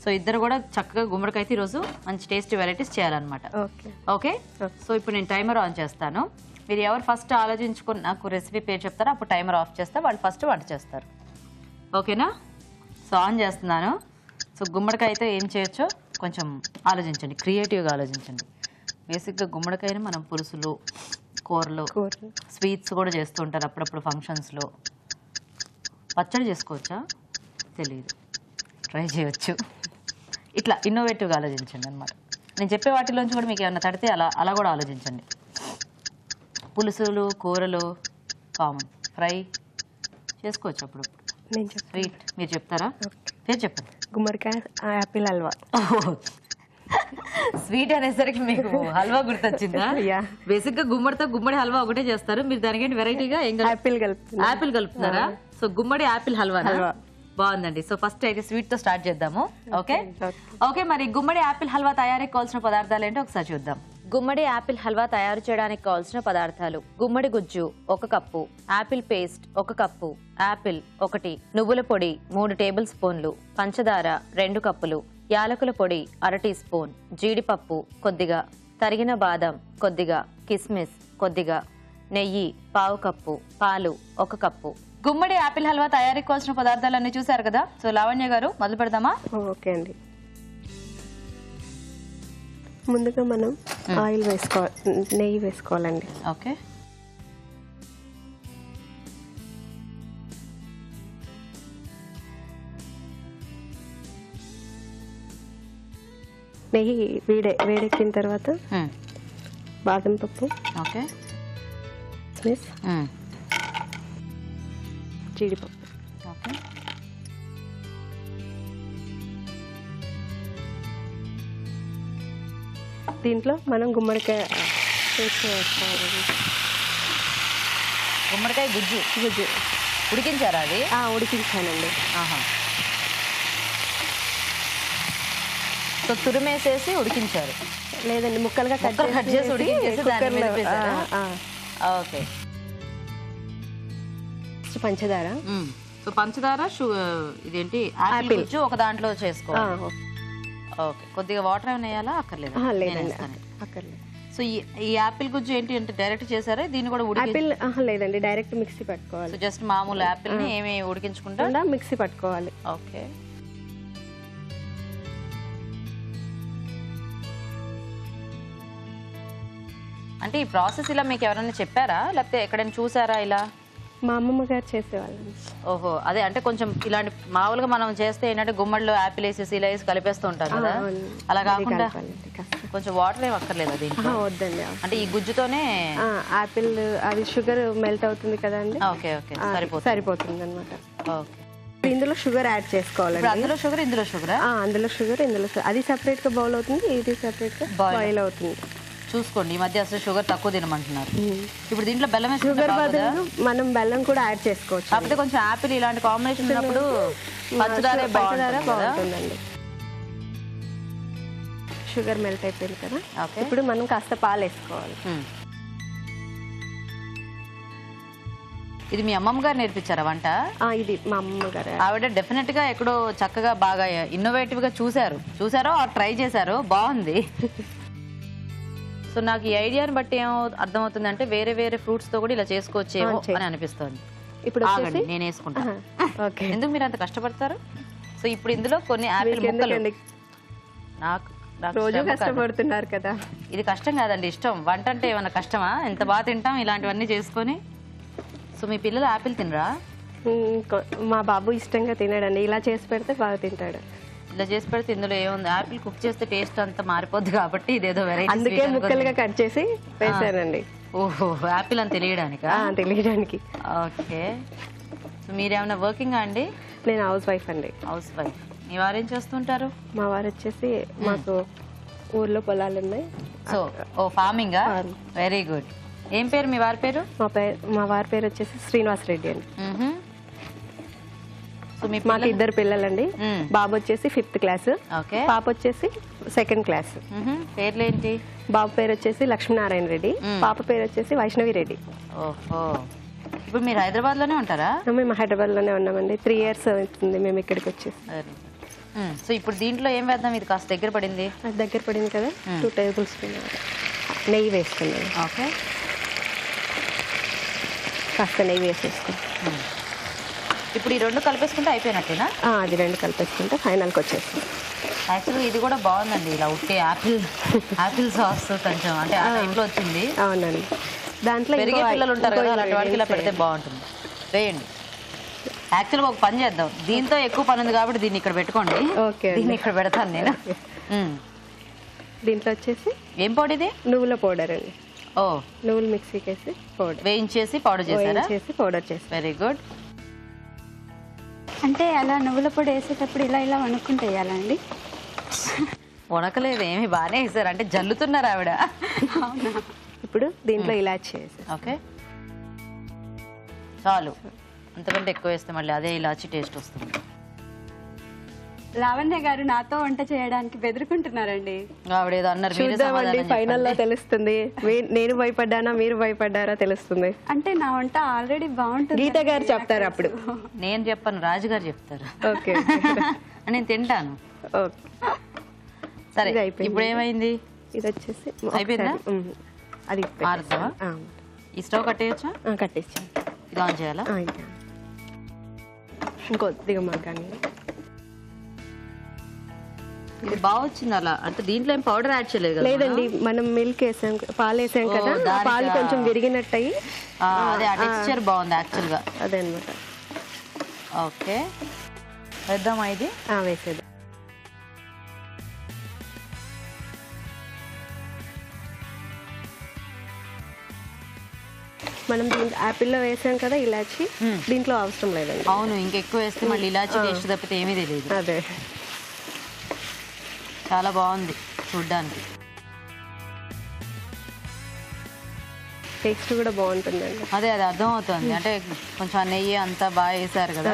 సో ఇద్దరు కూడా చక్కగా గుమ్మడికాయ ఈ రోజు మంచి టేస్టీ వెరైటీస్ చేయాలన్నమాట. ఓకే, సో ఇప్పుడు నేను టైమర్ ఆన్ చేస్తాను. మీరు ఎవరు ఫస్ట్ ఆలోచించుకుని నాకు రెసిపీ పేరు చెప్తారో అప్పుడు టైమర్ ఆఫ్ చేస్తే వాళ్ళు ఫస్ట్ వంట చేస్తారు. ఓకేనా? సో ఆన్ చేస్తున్నాను. సో గుమ్మడికాయతో ఏం చేయొచ్చో కొంచెం ఆలోచించండి, క్రియేటివ్గా ఆలోచించండి. బేసిక్గా గుమ్మడికాయని మనం పులుసులు, కూరలు, స్వీట్స్ కూడా చేస్తూ ఉంటారు అప్పుడప్పుడు ఫంక్షన్స్లో. పచ్చడి చేసుకోవచ్చా? తెలియదు, ట్రై చేయొచ్చు. ఇట్లా ఇన్నోవేటివ్గా ఆలోచించండి అనమాట. నేను చెప్పే వాటిలోంచి కూడా మీకు ఏమన్నా తడితే అలా కూడా ఆలోచించండి. పులుసులు, కూరలు కామన్, ఫ్రై చేసుకోవచ్చు అప్పుడప్పుడు. స్వీట్ మీరు చెప్తారా? పేరు చెప్పండి. గుమ్మడికాయ యాపిల్ హల్వా. స్వీట్ అనేసరికి మీకు హల్వా గుర్తొచ్చిందా? బేసిక్ గా గుమ్మడితో గుమ్మడి హల్వా ఒకటే చేస్తారు, మీరు దానికి వెరైటీగా యాపిల్ కలుపుతున్నారా? సో గుమ్మడి యాపిల్ హల్వా. బాగుందండి. సో ఫస్ట్ అయితే స్వీట్ తో స్టార్ట్ చేద్దాము. ఓకే, మరి గుమ్మడి యాపిల్ హల్వా తయారీకి కావాల్సిన పదార్థాలు ఏంటో ఒకసారి చూద్దాం. గుమ్మడి యాపిల్ హల్వా తయారు చేయడానికి కావాల్సిన పదార్థాలు: గుమ్మడి గుజ్జు 1 cup, apple paste 1 cup, apple 1, నువ్వుల పొడి 3 టేబుల్ స్పూన్లు, పంచదార 2 కప్పులు, యాలకుల పొడి 1/2 టీ స్పూన్, జీడిపప్పు కొద్దిగా, తరిగిన బాదం కొద్దిగా, కిస్మిస్ కొద్దిగా, నెయ్యి 1/2 కప్పు, పాలు 1 కప్పు. గుమ్మడి యాపిల్ హల్వా తయారీకి కావాల్సిన పదార్థాలన్నీ చూసారు కదా. సో లావణ్య గారు మొదలు పెడదామా? ఓకే అండి. ముందుగా మనం ఆయిల్ వేసుకోవాలి, నెయ్యి వేసుకోవాలండి. ఓకే, నెయ్యి వేడెక్కిన తర్వాత బాదం పప్పు, ఓకే, కిస్మిస్, జీడిపప్పు, ఓకే, దీంట్లో మనం గుమ్మడికాయ పేస్ట్ వేసుకోవాలి. గుమ్మడికాయ గుజ్జు ఉడికించారా? అది ఉడికించానండి. సో తురిమేసేసి ఉడికించారు? లేదండి, ముక్కలుగా కట్ చేసి ఉడికించేసి ఓకే. పంచదార, సో పంచదార, ఇదేంటి యాపిల్ గుజ్జు ఒక దాంట్లో చేసుకోవాలి. ఓకే, కొద్దిగా వాటర్ ఏమైనా వేయాలా? అక్కర్లేదు. అక్కర్లేదు. సో ఈ యాపిల్ గుజ్జు ఏంటి అంటే డైరెక్ట్ చేశారా? దీన్ని కూడా యాపిల్ లేదండి, డైరెక్ట్ మిక్సీ పట్టుకోవాలి. సో జస్ట్ మామూలు యాపిల్ ని ఏమి ఉడికించుకుంటా మిక్సీ పట్టుకోవాలి. ఓకే, అంటే ఈ ప్రాసెస్ ఇలా మీకు ఎవరైనా చెప్పారా, లేకపోతే ఎక్కడైనా చూసారా ఇలా? మా అమ్మమ్మ గారు చేసేవాళ్ళం. ఓహో, అదే అంటే కొంచెం ఇలాంటి మామూలుగా మనం చేస్తే ఏంటంటే గుమ్మడిలో యాపిల్ వేసేసి ఇలా వేసి కలిపేస్తూ ఉంటారు కదా, అలా కాకుండా కొంచెం వాటర్ ఏమి అక్కర్లేదు అది? వద్దండి, అంటే ఈ గుజ్జుతోనే యాపిల్ అది షుగర్ మెల్ట్ అవుతుంది కదండి. ఓకే ఓకే, సరిపోతుంది అనమాట. ఓకే, ఇందులో షుగర్ యాడ్ చేసుకోవాలండి. అందులో షుగర్, ఇందులో షుగర్, అందులో షుగర్, ఇందులో అది సెపరేట్ గా బౌల్ అవుతుంది, ఇది సెపరేట్ గా బాయిల్ అవుతుంది. చూసుకోండి, ఈ మధ్య అసలు షుగర్ తక్కువ తినమంటున్నారు. ఇప్పుడు దీంట్లో బెల్లం షుగర్ బదులు మనం బెల్లం కూడా యాడ్ చేసుకోవచ్చు. కాకపోతే కొంచెం యాపిల్ ఇలాంటి కాంబినేషన్ ఉన్నప్పుడు పంచదారే బాగుంటుందండి. షుగర్ మెల్ట్ అయిపోయింది కదా. ఓకే. ఇప్పుడు మనం కాస్త పాలు వేసుకోవాలి. ఇది మీ అమ్మమ్మ గారు నేర్పించారా వంట? ఇది మా అమ్మగారు. ఆవిడ డెఫినెట్ గా ఎక్కడో చక్కగా బాగా ఇన్నోవేటివ్ గా చూసారో ట్రై చేశారో బాగుంది. సో నాకు ఈ ఐడియాని బట్టి ఏం అర్థమవుతుంది అంటే వేరే వేరే ఫ్రూట్స్ తో కూడా ఇలా చేసుకోవచ్చేమో అని అనిపిస్తుంది. ఇప్పుడు ఆగండి నేను వేసుకుంటాను. ఓకే. ఎందుకు మీరు అంత కష్టపడతారు? సో ఇప్పుడు ఇందులో కొన్ని యాపిల్ ముక్కలు. నాకు రోజు కష్టపడుతున్నారు కదా. ఇది కష్టం కాదండి, ఇష్టం. వంట అంటే ఏమన్నా కష్టమా? ఎంత బాగా తింటాం ఇలాంటివన్నీ చేసుకొని. సో మీ పిల్లలు యాపిల్ తినరా? మా బాబు ఇష్టంగా తినాడండి. ఇలా చేసి పెడితే బాగా తింటాడు. ఇలా చేసి పెడితే ఇందులో ఏముంది, యాపిల్ కుక్ చేస్తే టేస్ట్ అంతా మారిపోద్ది కాబట్టి ఇదేదో వెరైటీ. అందుకే ముక్కలుగా కట్ చేసి వేసానండి. ఓహో, యాపిల్ అని తెలియడానికా? తెలియడానికి. ఓకే. సో మీరేమైనా వర్కింగా అండి? నేను హౌస్ వైఫ్ అండి. Housewife. మీ వారు ఏం చేస్తుంటారు? మా వారు వచ్చేసి మాకు ఊర్లో పొలాలు ఉన్నాయి. సో ఫార్మింగా? Very good. ఏం పేరు మీ వారి పేరు? మా వారి పేరు వచ్చేసి శ్రీనివాస్ రెడ్డి అండి. సో మీ మాకు 2 పిల్లలండి. బాబు వచ్చేసి 5th క్లాస్, పాప వచ్చేసి 2nd క్లాస్. పేర్లు ఏంటి? బాబు పేరు వచ్చేసి లక్ష్మీనారాయణ రెడ్డి, పాప పేరు వచ్చేసి వైష్ణవి రెడ్డి. ఓహో. ఇప్పుడు మీరు హైదరాబాద్ లోనే ఉంటారా? మేము హైదరాబాద్ లోనే ఉన్నామండి. 3 years అవుతుంది మేము ఇక్కడికి వచ్చేసి. సో ఇప్పుడు దీంట్లో ఏం వేద్దాం? ఇది కాస్త దగ్గర పడింది. దగ్గర పడింది కదా. 2 tablespoons నెయ్యి వేసుకున్నాను. ఓకే. కాస్త నెయ్యి వేసేసుకున్నాం. ఇప్పుడు ఈ 2 కలిపేసుకుంటే అయిపోయినట్టేనా? అది 2 కలిపేసుకుంటే ఫైనల్కి వచ్చేస్తాం. యాక్చువల్గా ఇది కూడా బాగుందండి, ఇలా ఉట్టే యాపిల్ సాస్ కొంచెం అంటే ఆ టైంలో వచ్చింది. అవునండి. దాంట్లో పెరిగే పిల్లలు ఉంటారు కదా, అలాంటి వాటికి ఇలా పెడితే బాగుంటుంది. వేయండి. యాక్చువల్గా ఒక పని చేద్దాం, దీంతో ఎక్కువ పని ఉంది కాబట్టి దీన్ని ఇక్కడ పెట్టుకోండి. ఓకే. దీన్ని ఇక్కడ పెడతాను నేను. దీంట్లో వచ్చేసి ఏం పొడి ఇది? నువ్వుల పౌడర్ అండి. ఓ, నువ్వులు మిక్సీకి వేసి పౌడర్ వేయించేసి పౌడర్ చేశారా? పౌడర్ చేసి. Very good. అంటే అలా నువ్వుల పొడి వేసేటప్పుడు ఇలా వణుక్కుంటే వేయాలండి? వణకలేదు, ఏమి బాగానే వేసారు. అంటే జల్లుతున్నారు ఆవిడ. అవునా? ఇప్పుడు దీంట్లో ఇలాచి వేసి. ఓకే, చాలు. అంతకంటే ఎక్కువ వేస్తే మళ్ళీ అదే ఇలాచి టేస్ట్ వస్తుంది. లావణ్య గారు నాతో వంట చేయడానికి బెదురుకుంటున్నారండి. ఆవిడ ఏదో అన్నారు. చూద్దామండి, ఫైనల్ లో తెలుస్తుంది. నేను భయపడ్డానా మీరు భయపడ్డారా తెలుస్తుంది. అంటే నా వంట ఆల్రెడీ బాగుంటుంది. గీత గారు చెప్తారు అప్పుడు. నేను చెప్పను, రాజుగారు చెప్తారు. ఓకే. నేను తింటాను. ఓకే. సరే, ఇప్పుడు ఏమైంది? ఇది వచ్చేసి అయిపోయిందా? అది మారుతావా? ఈ స్టవ్ కట్టేయచ్చా? కట్టేసి. ఇది ఆన్ చేయాలా? ఇంకొద్దిగా మగ్గాని. ఇది బాగా వచ్చింది అలా. అంటే దీంట్లో ఏం పౌడర్ యాడ్ చేయలేదు కదా? లేదండి, మనం మిల్క్ వేసాం, పాలు వేసాం కదా, పాలు కొంచెం విరిగినట్టు అయ్యి అదే ఆ టెక్స్చర్ బాగుంది యాక్చువల్ గా. అదే అనమాట. ఓకే, వేద్దామా ఇది? వేసేది. మనం యాపిల్లో వేసాం కదా ఇలాచి, దీంట్లో అవసరం లేదండి. అవును, ఇంకెక్కువ వేస్తే మళ్ళీ ఇలాచి టేస్ట్ తప్పితే ఏమీ తెలియదు. అదే, చాలా బాగుంది చూడ్డానికి. టేస్ట్ కూడా బాగుంటుందండి. అదే అర్థం అవుతుంది. అంటే కొంచెం నెయ్యి అంతా బాగా వేసారు కదా,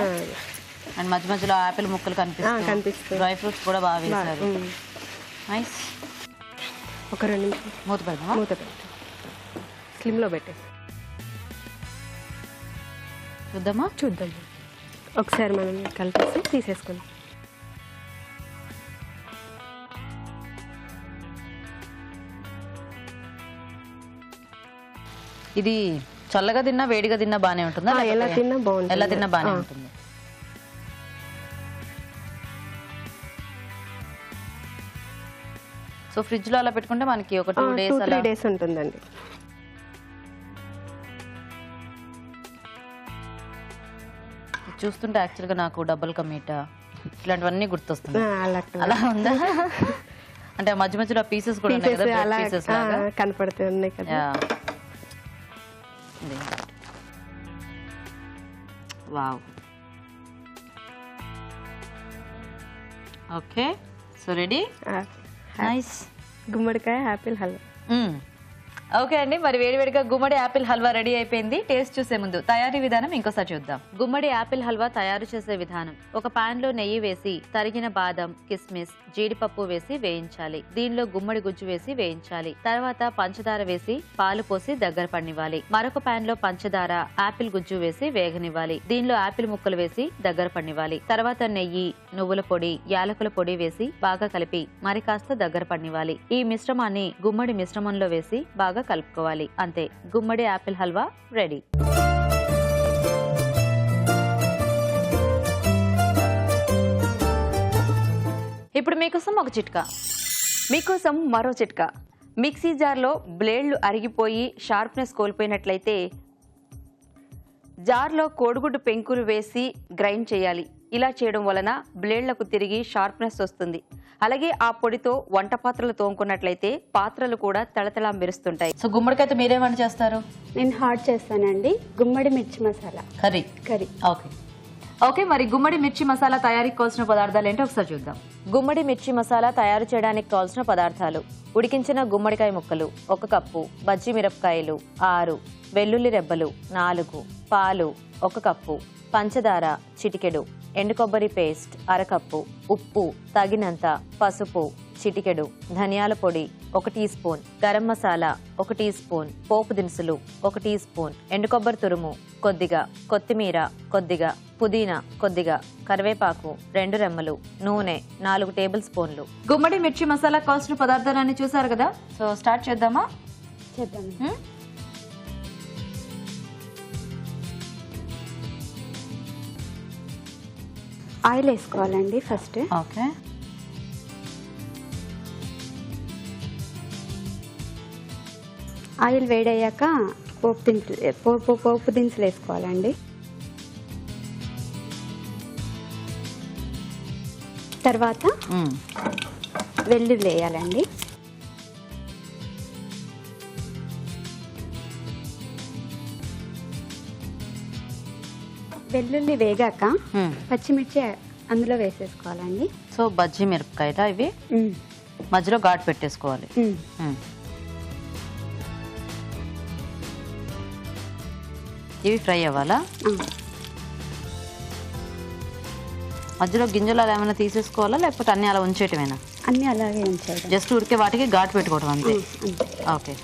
అండ్ మధ్య మధ్యలో ఆపిల్ ముక్కలు కనిపిస్తాయి, డ్రై ఫ్రూట్స్ కూడా బాగా వేసారు. నైస్. ఒక 2 నిమిషాలు మూత పెడదామా? మూత పెట్టి స్లిమ్లో పెట్టేసి చూద్దామా? చూద్దాం. ఒకసారి మనం కలిపేసి తీసేసుకుందాం. ఇది చల్లగా తిన్నా వేడిగా తిన్నా బానే ఉంటుందా? ఎలా తిన్నా బాగుంటుంది. ఎలా తిన్నా బానే ఉంటుంది. సో ఫ్రిడ్జ్ లో అలా పెట్టుకుంటే మనకి ఒక 2 days 3 days ఉంటుందండి. చూస్తుంటే యాక్చువల్ గా నాకు డబుల్ కా మీటా ఇలాంటివన్నీ గుర్తొస్తుంది. అలా ఉందా? అంటే మధ్య మధ్యలో పీసెస్ కూడా ఉన్నాయి కదా, బ్రెడ్ పీసెస్ లాగా కనపడుతున్నాయి కదా. Wow. Okay, so ready. Nice. గుమ్మడికాయ యాపిల్ హల్వా. ఓకే అండి, మరి వేడివేడిగా గుమ్మడి యాపిల్ హల్వా రెడీ అయిపోయింది. టేస్ట్ చూసే ముందు తయారీ విధానం ఇంకోసారి చూద్దాం. గుమ్మడి యాపిల్ హల్వా తయారు చేసే విధానం: ఒక పాన్ లో నెయ్యి వేసి తరిగిన బాదం, కిస్మిస్, జీడిపప్పు వేసి వేయించాలి. దీనిలో గుమ్మడి గుజ్జు వేసి వేయించాలి. తర్వాత పంచదార వేసి పాలు పోసి దగ్గర పడినివ్వాలి. మరొక పాన్ లో పంచదార, యాపిల్ గుజ్జు వేసి వేగనివ్వాలి. దీనిలో యాపిల్ ముక్కలు వేసి దగ్గర పడినివ్వాలి. తర్వాత నెయ్యి, నువ్వుల పొడి, యాలకుల పొడి వేసి బాగా కలిపి మరి కాస్త దగ్గర పడినివ్వాలి. ఈ మిశ్రమాన్ని గుమ్మడి మిశ్రమంలో వేసి బాగా కలుపుకోవాలి. అంతే, గుమ్మడి యాపిల్ హల్వా రెడీ. ఇప్పుడు మీకోసం ఒక చిట్కా. మీకోసం మరో చిట్కా. మిక్సీ జార్లో బ్లేడ్లు అరిగిపోయి షార్ప్నెస్ కోల్పోయినట్లయితే జార్లో కోడిగుడ్డు పెంకులు వేసి గ్రైండ్ చేయాలి. ఇలా చేయడం వలన బ్లేడ్లకు తిరిగి షార్ప్నెస్ వస్తుంది. అలాగే ఆ పొడితో వంట పాత్రలు తోముకున్నట్లయితే పాత్రలు కూడా తళతళ మెరుస్తుంటాయి. సో గుమ్మడికైతే మీరేమని చేస్తారు? నేను హాట్ చేస్తానండి. గుమ్మడి మిర్చి మసాలా కర్రీ. ఓకే, మరి గుమ్మడి మిర్చి మసాలా తయారీకి కావాల్సిన పదార్థాలు ఏంటో ఒకసారి చూద్దాం. గుమ్మడి మిర్చి మసాలా తయారు చేయడానికి కావాల్సిన పదార్థాలు: ఉడికించిన గుమ్మడికాయ ముక్కలు 1 కప్పు, బజ్జి మిరపకాయలు 6, వెల్లుల్లి రెబ్బలు 4, పాలు 1 కప్పు, పంచదార చిటికెడు, ఎండు కొబ్బరి పేస్ట్ 1/2 కప్పు, ఉప్పు తగినంత, పసుపు చిటికెడు, ధనియాల పొడి 1 teaspoon, garam masala 1 teaspoon, పోపు దినుసులు 1 టీ స్పూన్, ఎండు కొబ్బరి తురుము కొద్దిగా, కొత్తిమీర కొద్దిగా, పుదీనా కొద్దిగా, కరివేపాకు 2 రెమ్మలు, నూనె 4 టేబుల్ స్పూన్లు. గుమ్మడి మిర్చి మసాలా కావాల్సిన పదార్థాలన్నీ చూసారు కదా. సో స్టార్ట్ చేద్దామా? చేద్దాం. ఆయిల్ వేసుకోవాలండి ఫస్ట్. ఓకే, ఆయిల్ వేడయ్యాక పోపు దినుసులు వేసుకోవాలండి. తర్వాత వెల్లుల్లి వేయాలండి. వెల్లుల్లి వేగాక పచ్చిమిర్చి అందులో వేసేసుకోవాలండి. సో బజ్జీ మిరపకాయలా ఇవి? మధ్యలో ఘాటు పెట్టేసుకోవాలి. ఇవి ఫ్రై అవ్వాలా? మధ్యలో గింజలు అలా ఏమైనా తీసేసుకోవాలా, లేకపోతే అన్ని అలా ఉంచేయటమేనా? అన్ని అలాగే ఉంచాలి. జస్ట్ ఉడికే వాటికి ఘాటు పెట్టుకోవడం అంతే. ఓకే,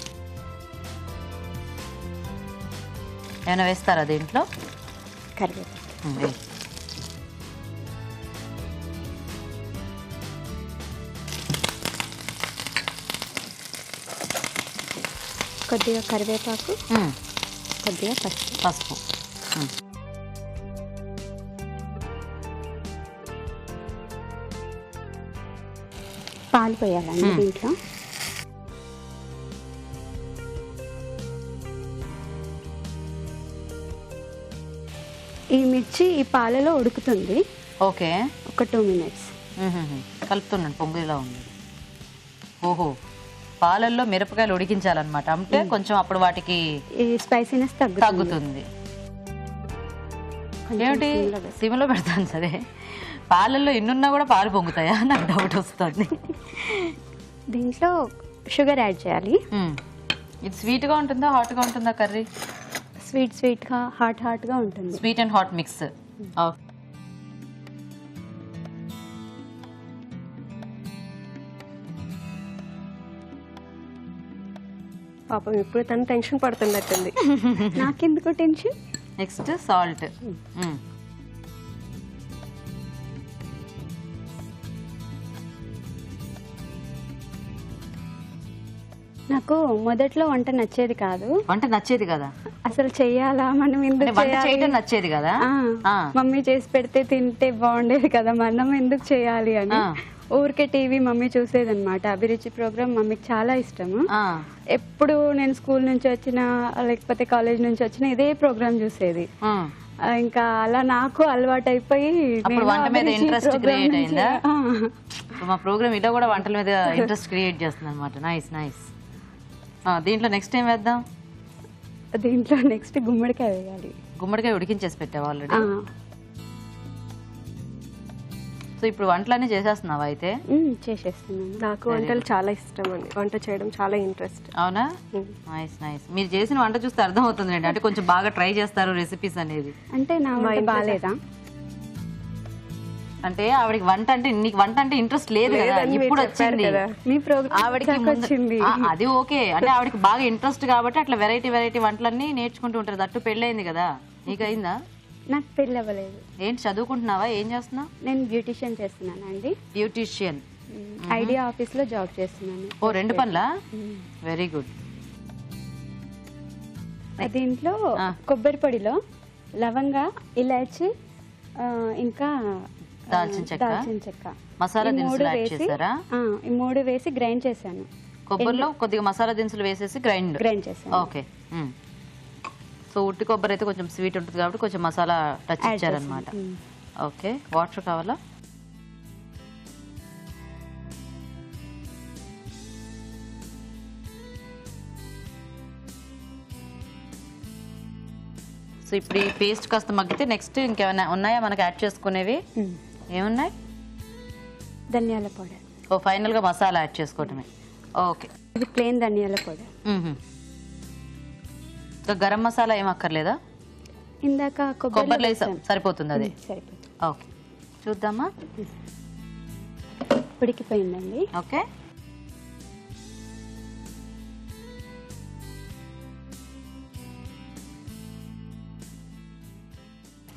ఏమైనా వేస్తారా దీంట్లో? కరివేపాకు, కొద్దిగా కరివేపాకు, కొద్దిగా పసుపు. పాలు పోయాలండి దీంట్లో. ఈ మిర్చి ఈ పాలలో ఉడుకుతుంది. ఓకే, ఒక 2 minutes కలుపుతున్నాను. పొంగులా ఉంది. ఓహో, పాలల్లో మిరపకాయలు ఉడికించాలన్నమాట. అంటే కొంచెం అప్పుడు వాటికి ఈ స్పైసీనెస్ తగ్గుతుంది. ఏమిటి సిమ్లో పెడతాను సరే, పాలల్లో ఎన్నున్నా కూడా పాలు పొంగుతాయా? నాకు డౌట్ వస్తుంది. దీంట్లో షుగర్ యాడ్ చేయాలి. ఇది స్వీట్గా ఉంటుందా, హాట్గా ఉంటుందా కర్రీ? స్వీట్గా, హాట్గా ఉంటుంది. Sweet and hot mix. పాపం ఇప్పుడు తను టెన్షన్ పడుతున్నట్టుంది. నాకెందుకు టెన్షన్? Next salt. నాకు మొదట్లో వంట నచ్చేది కాదు. వంట నచ్చేది కదా? అసలు చెయ్యాలా, మనం ఎందుకు చేయడం నచ్చేది కదా? మమ్మీ చేసి పెడితే తింటే బాగుండేది కదా, మనం ఎందుకు చేయాలి అని ఊరికే టీవీ మమ్మీ చూసేది అనమాట. అభిరుచి ప్రోగ్రామ్ మమ్మీకి చాలా ఇష్టము. ఎప్పుడు నేను స్కూల్ నుంచి వచ్చినా లేకపోతే కాలేజ్ నుంచి వచ్చినా ఇదే ప్రోగ్రామ్ చూసేది. ఇంకా అలా నాకు అలవాటు అయిపోయి వంట మీద ఇంట్రెస్ట్ క్రియేట్ అయిందా? మా ప్రోగ్రామ్ ఇలా కూడా వంటల మీద ఇంట్రెస్ట్ క్రియేట్ చేస్తుంది అనమాట. Nice nice. దీంట్లో నెక్స్ట్ ఏం వేద్దాం? దీంట్లో నెక్స్ట్ గుమ్మడికాయ వేయాలి. గుమ్మడికాయ ఉడికించేసి పెట్టావు ఆల్రెడీ. సో ఇప్పుడు వంటలన్నీ చేసేస్తున్నావా అయితే? చేసేస్తున్నాను. నాకు వంటలు చాలా ఇష్టం అండి, వంట చేయడం చాలా ఇంట్రెస్ట్. అవునా? Nice nice. మీరు చేసిన వంట చూస్తే అర్థం అవుతుంది అండి, అంటే కొంచెం బాగా ట్రై చేస్తారు రెసిపీస్ అనేది. అంటే నా వంట బాగాలేదా? అంటే ఆవిడకి వంట అంటే, నీకు వంట అంటే ఇంట్రెస్ట్ లేదు కదా, ఇప్పుడు వచ్చింది మీ ప్రోగ్రామ్ ఆవిడకి వచ్చింది. అది ఓకే, అంటే ఆవిడకి బాగా ఇంట్రెస్ట్ కాబట్టి అట్లా వెరైటీ వెరైటీ వంటలన్నీ నేర్చుకుంటూ ఉంటారు. అట్టు పెళ్ళైంది కదా, నీకు అయిందా? నాకు పెళ్ళి అవ్వలేదు. ఏంటి చదువుకుంటున్నావా, ఏం చేస్తున్నావు? నేను బ్యూటిషియన్ చేస్తున్నాను అండి. బ్యూటిషియన్ ఐడియా ఆఫీస్ లో జాబ్ చేస్తున్నాను. ఓ, 2 పనులా? Very good. దీంట్లో కొబ్బరి పొడిలో లవంగా, ఇలాచి, ఇంకా దాల్చిన చెక్క, మసాలా దినుసులు యాడ్ చేశారా? ఈ 3 వేసి గ్రైండ్ చేశాను. కొబ్బరిలో కొద్దిగా మసాలా దినుసులు వేసేసి గ్రైండ్ చేశాను. ఓకే. సో ఉట్టి కొబ్బరి అయితే కొంచెం స్వీట్ ఉంటుంది కాబట్టి కొంచెం మసాలా టచ్ ఇచ్చారనమాట. ఓకే, వాటర్ కావాలా? సో ఇప్పుడు ఈ పేస్ట్ కాస్త మగ్గితే నెక్స్ట్ ఇంకేమైనా ఉన్నాయా మనకి యాడ్ చేసుకునేవి? ఏమున్నాయి? ధనియాల పౌడర్. ఓ, ఫైనల్ గా మసాలా యాడ్ చేసుకోవటమే. ఓకే, ఇది ప్లెయిన్ ధనియాల పౌడర్. సో గరం మసాలా ఏం అక్కర్లేదా? ఇందాక కొబ్బరిలో వేసాం, సరిపోతుంది అది. సరిపోతుంది. ఓకే, చూద్దామా? ఉడికిపోయిందండి. ఓకే,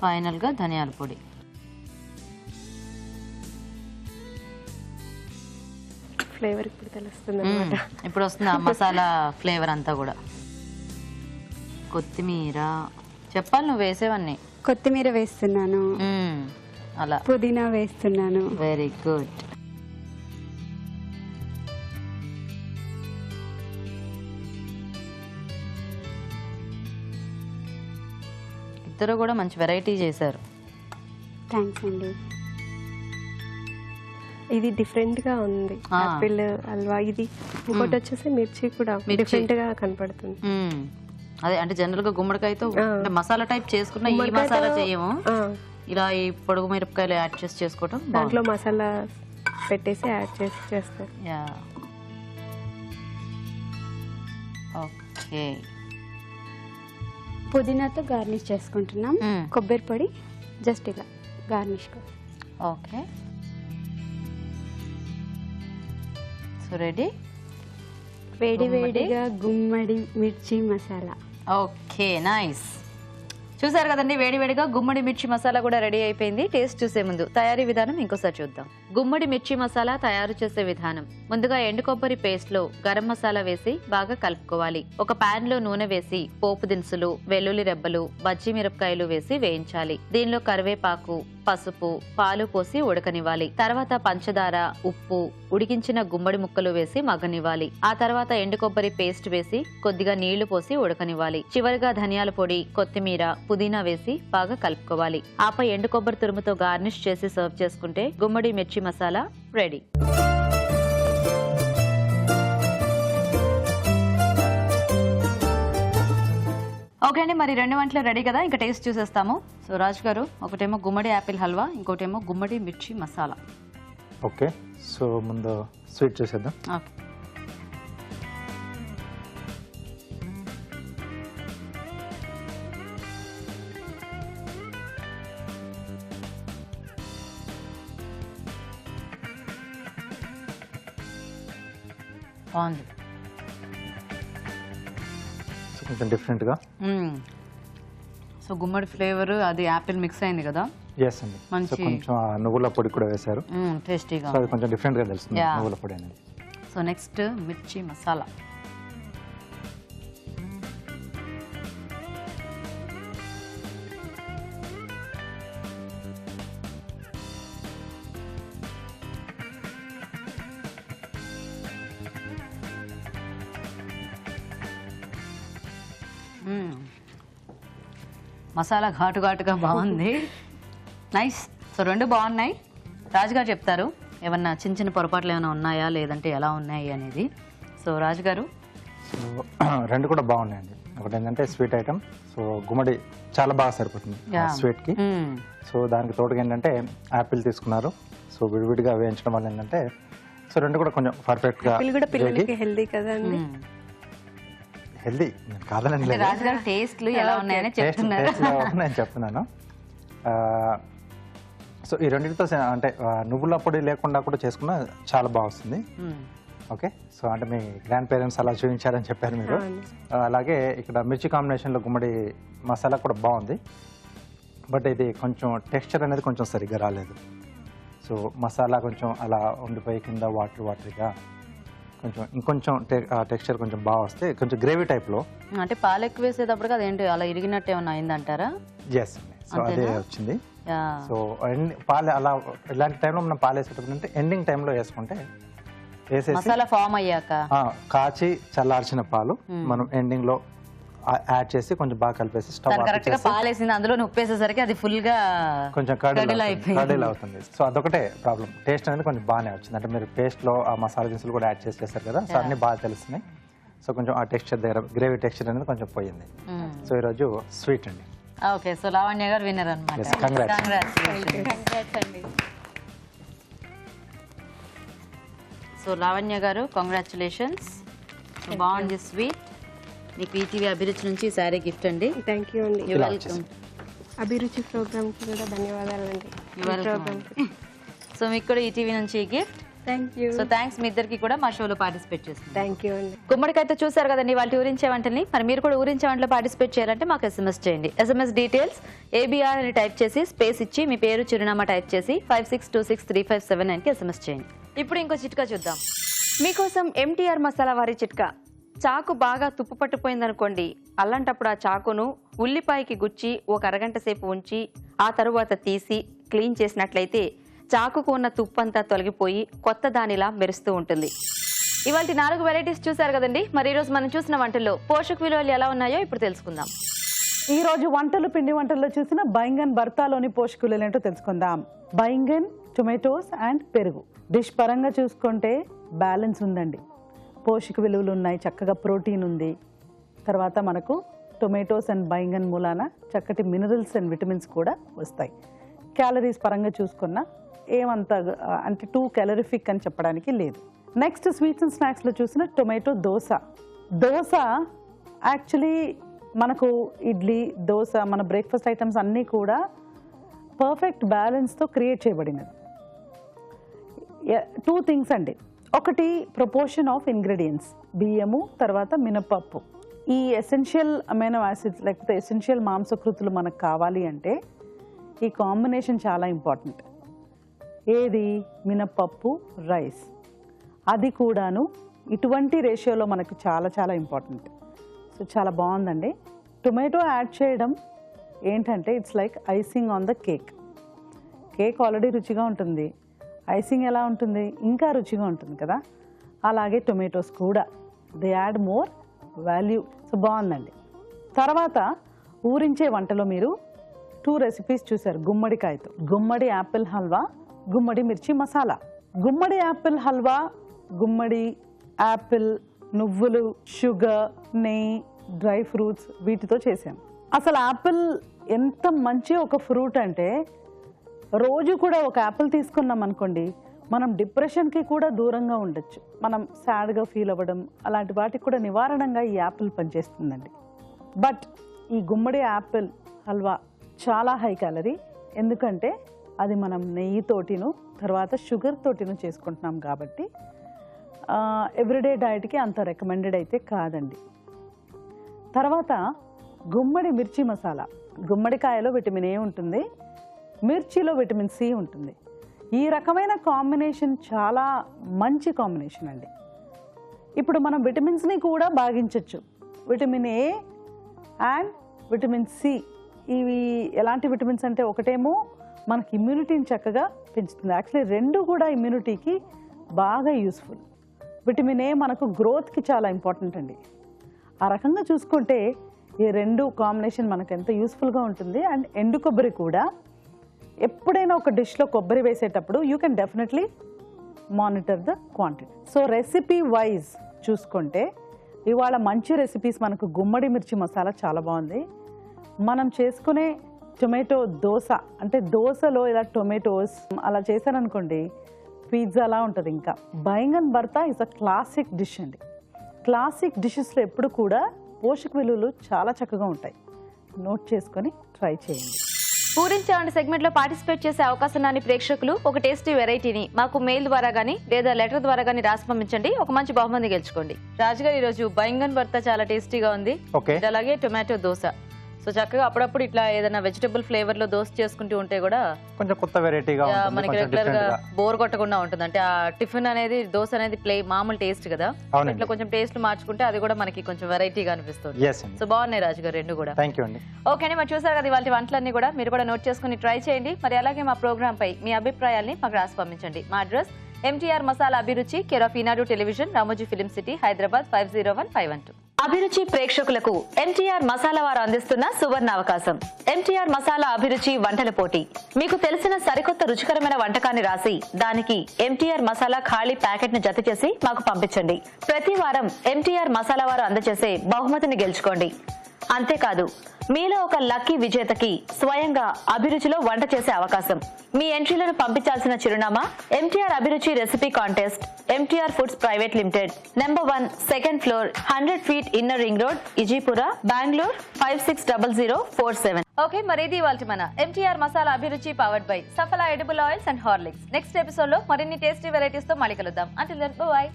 ఫైనల్ గా ధనియాల పొడి. ఫ్లేవర్ ఇప్పుడు తెలుస్తుంది అన్నమాట. ఇప్పుడు వస్తుంది ఆ మసాలా ఫ్లేవర్ అంతా కూడా. కొత్తిమీర చెప్పాలి, నువ్వు వేసేవన్నీ. కొత్తిమీర వేస్తున్నాను, అలా పుదీనా వేస్తున్నాను. Very good. ఇద్దరు కూడా మంచి వెరైటీ చేశారు. థ్యాంక్స్ అండి. ఇది డిఫరెంట్ గా ఉంది, ఆపిల్ హల్వా. ఇది ఇంకోటి వచ్చేసి మిర్చి కూడా డిఫరెంట్ గా కనపడుతుంది. అదే, అంటే జనరల్ గా గుమ్మడికాయతో అంటే మసాలా టైప్ చేసుకున్న ఈ మసాలా చేయము, ఇలా ఈ పొడుగు మిరపకాయలు యాడ్ చేసి చేసుకోవటం. దాంట్లో మసాలా పెట్టేసి యాడ్ చేసి చేస్తారు. Yeah, okay. పుదీనాతో గార్నిష్ చేసుకుంటున్నాం. కొబ్బరి పొడి జస్ట్ ఇలా గార్నిష్. Okay, so ready. వేడి వేడిగా గుమ్మడి మిర్చి మసాలా. Okay, nice. చూసారు కదండి, వేడివేడిగా గుమ్మడి మిర్చి మసాలా కూడా రెడీ అయిపోయింది. టేస్ట్ చూసే ముందు తయారీ విధానం ఇంకోసారి చూద్దాం. గుమ్మడి మిర్చి మసాలా తయారు చేసే విధానం: ముందుగా ఎండు కొబ్బరి పేస్ట్ లో గరం మసాలా వేసి బాగా కలుపుకోవాలి. ఒక పాన్ లో నూనె వేసి పోపు దినుసులు, వెల్లుల్లి రెబ్బలు, బజ్జి మిరపకాయలు వేసి వేయించాలి. దీనిలో కరివేపాకు, పసుపు, పాలు పోసి ఉడకనివ్వాలి. తర్వాత పంచదార, ఉప్పు, ఉడికించిన గుమ్మడి ముక్కలు వేసి మగ్గనివ్వాలి. ఆ తర్వాత ఎండు కొబ్బరి పేస్ట్ వేసి కొద్దిగా నీళ్లు పోసి ఉడకనివ్వాలి. చివరిగా ధనియాల పొడి, కొత్తిమీర, పుదీనా వేసి బాగా కలుపుకోవాలి. ఆపై ఎండు కొబ్బరి తురుముతో గార్నిష్ చేసి సర్వ్ చేసుకుంటే గుమ్మడి మిర్చి మసాలా రెడీ. ఓకే అండి, మరి 2 వంటలు రెడీ కదా, ఇంకా టేస్ట్ చూసేస్తాము. సో రాజు గారు, ఒకటేమో గుమ్మడి యాపిల్ హల్వా, ఇంకోటేమో గుమ్మడి మిర్చి మసాలా. ఓకే, సో ముందు స్వీట్ చూసేద్దాం. ఓకే, బాగుంది. కొంచెం డిఫరెంట్గా. సో గుమ్మడి ఫ్లేవర్ అది యాపిల్ మిక్స్ అయింది కదా. ఎస్ అండి, సో కొంచెం నువ్వుల పొడి కూడా వేశారు. టేస్టీగా, సో అది కొంచెం డిఫరెంట్గా తెలుస్తుంది నువ్వుల పొడి అనేది. సో నెక్స్ట్ మిర్చి మసాలా. మసాలా ఘాటు ఘాటుగా బాగుంది. నైస్. సో 2 బాగున్నాయి. రాజుగారు చెప్తారు ఏమన్నా చిన్న చిన్న పొరపాట్లు ఏమైనా ఉన్నాయా, లేదంటే ఎలా ఉన్నాయి అనేది. సో రాజుగారు. సో 2 కూడా బాగున్నాయండి. ఒకటి ఏంటంటే స్వీట్ ఐటమ్, సో గుమ్మడి చాలా బాగా సరిపోతుంది స్వీట్కి. సో దానికి తోడుగా ఏంటంటే యాపిల్ తీసుకున్నారు, సో విడివిడిగా వేయించడం వల్ల ఏంటంటే సో రెండు కూడా కొంచెం పర్ఫెక్ట్గా పిల్లలు కూడా పిల్లలకి హెల్దీ కదా అండి. హెల్దీ కాదనండి లేదు. రాజుగారి టేస్ట్లు ఎలా ఉన్నాయని చెప్తున్నారు. నేను చెప్తున్నాను. సో ఈ రెండింటితో అంటే నువ్వుల పొడి లేకుండా కూడా చేసుకున్నా చాలా బాగా వస్తుంది. ఓకే, సో అంటే మీ గ్రాండ్ పేరెంట్స్ అలా చూపించారని చెప్పారు మీరు. అలాగే ఇక్కడ మిర్చి కాంబినేషన్లో గుమ్మడి మసాలా కూడా బాగుంది, బట్ ఇది కొంచెం టెక్స్చర్ అనేది కొంచెం సరిగ్గా రాలేదు. సో మసాలా కొంచెం అలా ఉండిపోయి కింద వాటర్గా కొంచెం ఇంకొంచెం టెక్స్చర్ కొంచెం బాగా వస్తే కొంచెం గ్రేవీ టైప్లో. అంటే పాలు ఎక్కువ వేసేటప్పుడు అదేంటి అలా ఇరిగినట్టు ఏమన్నా అయిందంటారా? ఎస్, సో అదే వచ్చింది. సో పాలు అలా ఇలాంటి టైంలో మనం పాలు వేసేటప్పుడు అంటే ఎండింగ్ టైంలో వేసుకుంటే వేసేసి మసాలా ఫామ్ అయ్యాక కాచి చల్లార్చిన పాలు మనం ఎండింగ్ లో యాడ్ చేసి కొంచెం బాగా కలిపేసి స్టవ్ కరెక్ట్ గా పాలు వేసింది అందులో ఉప్పేసేసరికి అది ఫుల్ గా కొంచెం కర్డీలు అవుతుంది. సో అదొకటే ప్రాబ్లం. టేస్ట్ అనేది కొంచెం బాగానే వచ్చింది. అంటే మీరు పేస్ట్ లో ఆ మసాలా దినుసులు కూడా యాడ్ చేస్తారు కదా, సో అన్ని బాగా తెలుస్తున్నాయి. సో కొంచెం ఆ టెక్స్చర్ దగ్గర గ్రేవీ టెక్స్చర్ అనేది కొంచెం పోయింది. సో ఈరోజు స్వీట్ అండి. ఓకే, సో లావణ్య గారు విన్నర్ అన్నమాట. సో లావణ్య గారు కంగ్రాచులేషన్స్, బాగుంది స్వీట్. మీకు ఈటీవీ అభిరుచి నుంచి సారీ గిఫ్ట్ అండి. థ్యాంక్ యూ అండి. You welcome. అభిరుచి ప్రోగ్రామ్కి కూడా ధన్యవాదాలండి. సో మీకు కూడా ఈటీవీ నుంచి gift. Thank you. So thanks మీ ఇద్దరికి కూడా మా షోలో పార్టిసిపేట్ చేస్తున్నారు. థ్యాంక్ యూ అండి. గుమ్మడికాయతో చూసారు కదండి వాళ్ళు ఊరించే వంటల్ని. మరి మీరు కూడా ఊరించే వంటలో పార్టిసిపేట్ చేయాలంటే మాకు ఎస్ఎంఎస్ చేయండి. ఎస్ఎంఎస్ డీటెయిల్స్ ఏబిఆర్ అని టైప్ చేసి స్పేస్ ఇచ్చి మీ పేరు చిరునామా టైప్ చేసి 56263579కి ఎస్ఎంఎస్ చేయండి. ఇప్పుడు ఇంకో చిట్కా చూద్దాం. మీకోసం ఎంటీఆర్ మసాలా వారి చిట్కా. చాకు బాగా తుప్పు పట్టిపోయిందనుకోండి, అలాంటప్పుడు ఆ చాకును ఉల్లిపాయకి గుచ్చి ఒక అరగంట సేపు ఉంచి ఆ తరువాత తీసి క్లీన్ చేసినట్లయితే చాకుకు ఉన్న తుప్పంతా తొలగిపోయి కొత్త దానిలా మెరుస్తూ ఉంటుంది. ఇవాళ 4 వెరైటీస్ చూసారు కదండి. మరి ఈరోజు మనం చూసిన వంటల్లో పోషక విలువలు ఎలా ఉన్నాయో ఇప్పుడు తెలుసుకుందాం. ఈ రోజు పిండి వంటల్లో చూసిన బైంగన్ భర్తాలోని పోషక విలువలు ఏంటో తెలుసుకుందాం. బైంగన్, టొమాటోస్ అండ్ పెరుగు. డిష్ పరంగా చూసుకుంటే బ్యాలెన్స్ ఉందండి. పోషక విలువలు ఉన్నాయి, చక్కగా ప్రోటీన్ ఉంది. తర్వాత మనకు టొమాటోస్ అండ్ బైంగన్ మూలాన చక్కటి మినరల్స్ అండ్ విటమిన్స్ కూడా వస్తాయి. క్యాలరీస్ పరంగా చూసుకున్నా ఏమంత అంటే టూ క్యాలరిఫిక్ అని చెప్పడానికి లేదు. నెక్స్ట్ స్వీట్స్ అండ్ స్నాక్స్లో చూసిన టొమాటో దోశ. దోశ యాక్చువల్లీ మనకు ఇడ్లీ, దోశ, మన బ్రేక్ఫాస్ట్ ఐటమ్స్ అన్నీ కూడా పర్ఫెక్ట్ బ్యాలెన్స్తో క్రియేట్ చేయబడినది. 2 థింగ్స్ అండి. ఒకటి ప్రపోర్షన్ ఆఫ్ ఇంగ్రీడియంట్స్, బియ్యము తర్వాత మినపప్పు. ఈ ఎసెన్షియల్ అమైనో యాసిడ్స్ లేకపోతే ఎసెన్షియల్ మాంసకృతులు మనకు కావాలి అంటే ఈ కాంబినేషన్ చాలా ఇంపార్టెంట్. ఏది? మినపప్పు, రైస్. అది కూడాను ఇటువంటి రేషియోలో మనకు చాలా చాలా ఇంపార్టెంట్. సో చాలా బాగుందండి. టొమాటో యాడ్ చేయడం ఏంటంటే it's like icing on the cake. Cake already రుచిగా ఉంటుంది, ఐసింగ్ ఎలా ఉంటుంది? ఇంకా రుచిగా ఉంటుంది కదా. అలాగే టొమాటోస్ కూడా they add more value. So బాగుందండి. తర్వాత ఊరించే వంటలో మీరు 2 రెసిపీస్ చూసారు గుమ్మడికాయతో. గుమ్మడి యాపిల్ హల్వా, గుమ్మడి మిర్చి మసాలా. గుమ్మడి యాపిల్ హల్వా గుమ్మడి, యాపిల్, నువ్వులు, షుగర్, నెయ్యి, డ్రై ఫ్రూట్స్ వీటితో చేసాం. అసలు యాపిల్ ఎంత మంచి ఒక ఫ్రూట్ అంటే రోజు కూడా ఒక యాపిల్ తీసుకున్నాం అనుకోండి, మనం డిప్రెషన్కి కూడా దూరంగా ఉండొచ్చు. మనం సాడ్గా ఫీల్ అవ్వడం అలాంటి వాటికి కూడా నివారణంగా ఈ యాపిల్ పనిచేస్తుందండి. బట్ ఈ గుమ్మడి యాపిల్ హల్వా చాలా హై క్యాలరీ. ఎందుకంటే అది మనం నెయ్యితోటిను తర్వాత షుగర్ తోటిను చేసుకుంటున్నాం కాబట్టి ఎవ్రీడే డైట్కి అంత రికమెండెడ్ అయితే కాదండి. తర్వాత గుమ్మడి మిర్చి మసాలా. గుమ్మడికాయలో విటమిన్ ఏ ఉంటుంది, మిర్చిలో విటమిన్ సి ఉంటుంది. ఈ రకమైన కాంబినేషన్ చాలా మంచి కాంబినేషన్ అండి. ఇప్పుడు మనం విటమిన్స్ని కూడా భాగించవచ్చు. Vitamin A and vitamin C. ఇవి ఎలాంటి విటమిన్స్ అంటే ఒకటేమో మనకి ఇమ్యూనిటీని చక్కగా పెంచుతుంది. యాక్చువల్లీ 2 కూడా ఇమ్యూనిటీకి బాగా యూస్ఫుల్. విటమిన్ ఏ మనకు గ్రోత్కి చాలా ఇంపార్టెంట్ అండి. ఆ రకంగా చూసుకుంటే ఈ 2 కాంబినేషన్ మనకు ఎంత యూస్ఫుల్గా ఉంటుంది. అండ్ ఎండు కొబ్బరి కూడా ఎప్పుడైనా ఒక డిష్లో కొబ్బరి వేసేటప్పుడు you can definitely monitor the quantity. So recipe wise చూసుకుంటే ఇవాళ మంచి రెసిపీస్ మనకు గుమ్మడి మిర్చి మసాలా చాలా బాగుంది. మనం చేసుకునే టొమాటో దోశ అంటే దోశలో ఇలా టొమాటోస్ అలా చేశారనుకోండి పిజ్జాలా ఉంటుంది. ఇంకా బైంగన్ భర్త ఇస్ అ క్లాసిక్ డిష్ అండి. క్లాసిక్ డిషెస్లో ఎప్పుడు కూడా పోషక విలువలు చాలా చక్కగా ఉంటాయి. నోట్ చేసుకొని ట్రై చేయండి. పూరించాండి సెగ్మెంట్ లో పార్టిసిపేట్ చేసే అవకాశం నాని ప్రేక్షకులు ఒక టేస్టీ వెరైటీని మాకు మెయిల్ ద్వారా గానీ లేదా లెటర్ ద్వారా గానీ రాసి పంపించండి. ఒక మంచి బహుమతి గెలుచుకోండి. రాజుగారు ఈ రోజు బైంగన్ భర్త చాలా టేస్టీగా ఉంది. ఓకే. అలాగే టొమాటో దోశ. సో చక్కగా అప్పుడప్పుడు ఇట్లా ఏదైనా వెజిటబుల్ ఫ్లేవర్ లో దోశ చేసుకుంటూ ఉంటే కూడా కొంచెం కొత్త వెరైటీగా మనకి రెగ్యులర్ గా బోర్ కొట్టకుండా ఉంటుంది. అంటే ఆ టిఫిన్ అనేది దోశ అనేది మామూలు టేస్ట్ కదా, ఇట్లా కొంచెం టేస్ట్ మార్చుకుంటే అది కూడా మనకి కొంచెం వెరైటీగా అనిపిస్తుంది. సో బాగున్నాయి రాజుగారు రెండు కూడా. థ్యాంక్ యూ అండి. ఓకే అండి, మరి చూసారు కదా ఇవాళ వంటలన్నీ కూడా మీరు కూడా నోట్ చేసుకుని ట్రై చేయండి. మరి అలాగే మా ప్రోగ్రామ్ పై మీ అభిప్రాయాల్ని మాకు రాసి పంపించండి. మా అడ్రస్ ఎంటీఆర్ మసాలా అభిరుచి, care of Eenadu television, Ramoji film city, Hyderabad 501512. అభిరుచి ప్రేక్షకులకు ఎంటీఆర్ మసాలా వారు అందిస్తున్న సువర్ణ అవకాశం. ఎంటీఆర్ మసాలా అభిరుచి వంటల పోటీ. మీకు తెలిసిన సరికొత్త రుచికరమైన వంటకాన్ని రాసి దానికి ఎంటీఆర్ మసాలా ఖాళీ ప్యాకెట్ ను జత చేసి మాకు పంపించండి. ప్రతి వారం ఎంటీఆర్ మసాలా వారు అందజేసే బహుమతిని గెలుచుకోండి. అంతేకాదు మీలో ఒక లక్కీ విజేతకి స్వయంగా అభిరుచిలో వంట చేసే అవకాశం. మీ ఎంట్రీలను పంపించాల్సిన చిరునామా MTR Abhiruchi recipe contest, MTR foods private limited, number 1, second floor, 100 feet inner ring road, Ejipura, Bengaluru 560047. Okay, మరి ఇది ఇవాల్టి మన MTR masala Abhiruchi powered by Safala edible oils and Horlicks. Next episode లో మరిన్ని టేస్టీ వెరైటీస్ తో మళ్ళీ కలుద్దాం. Until then by.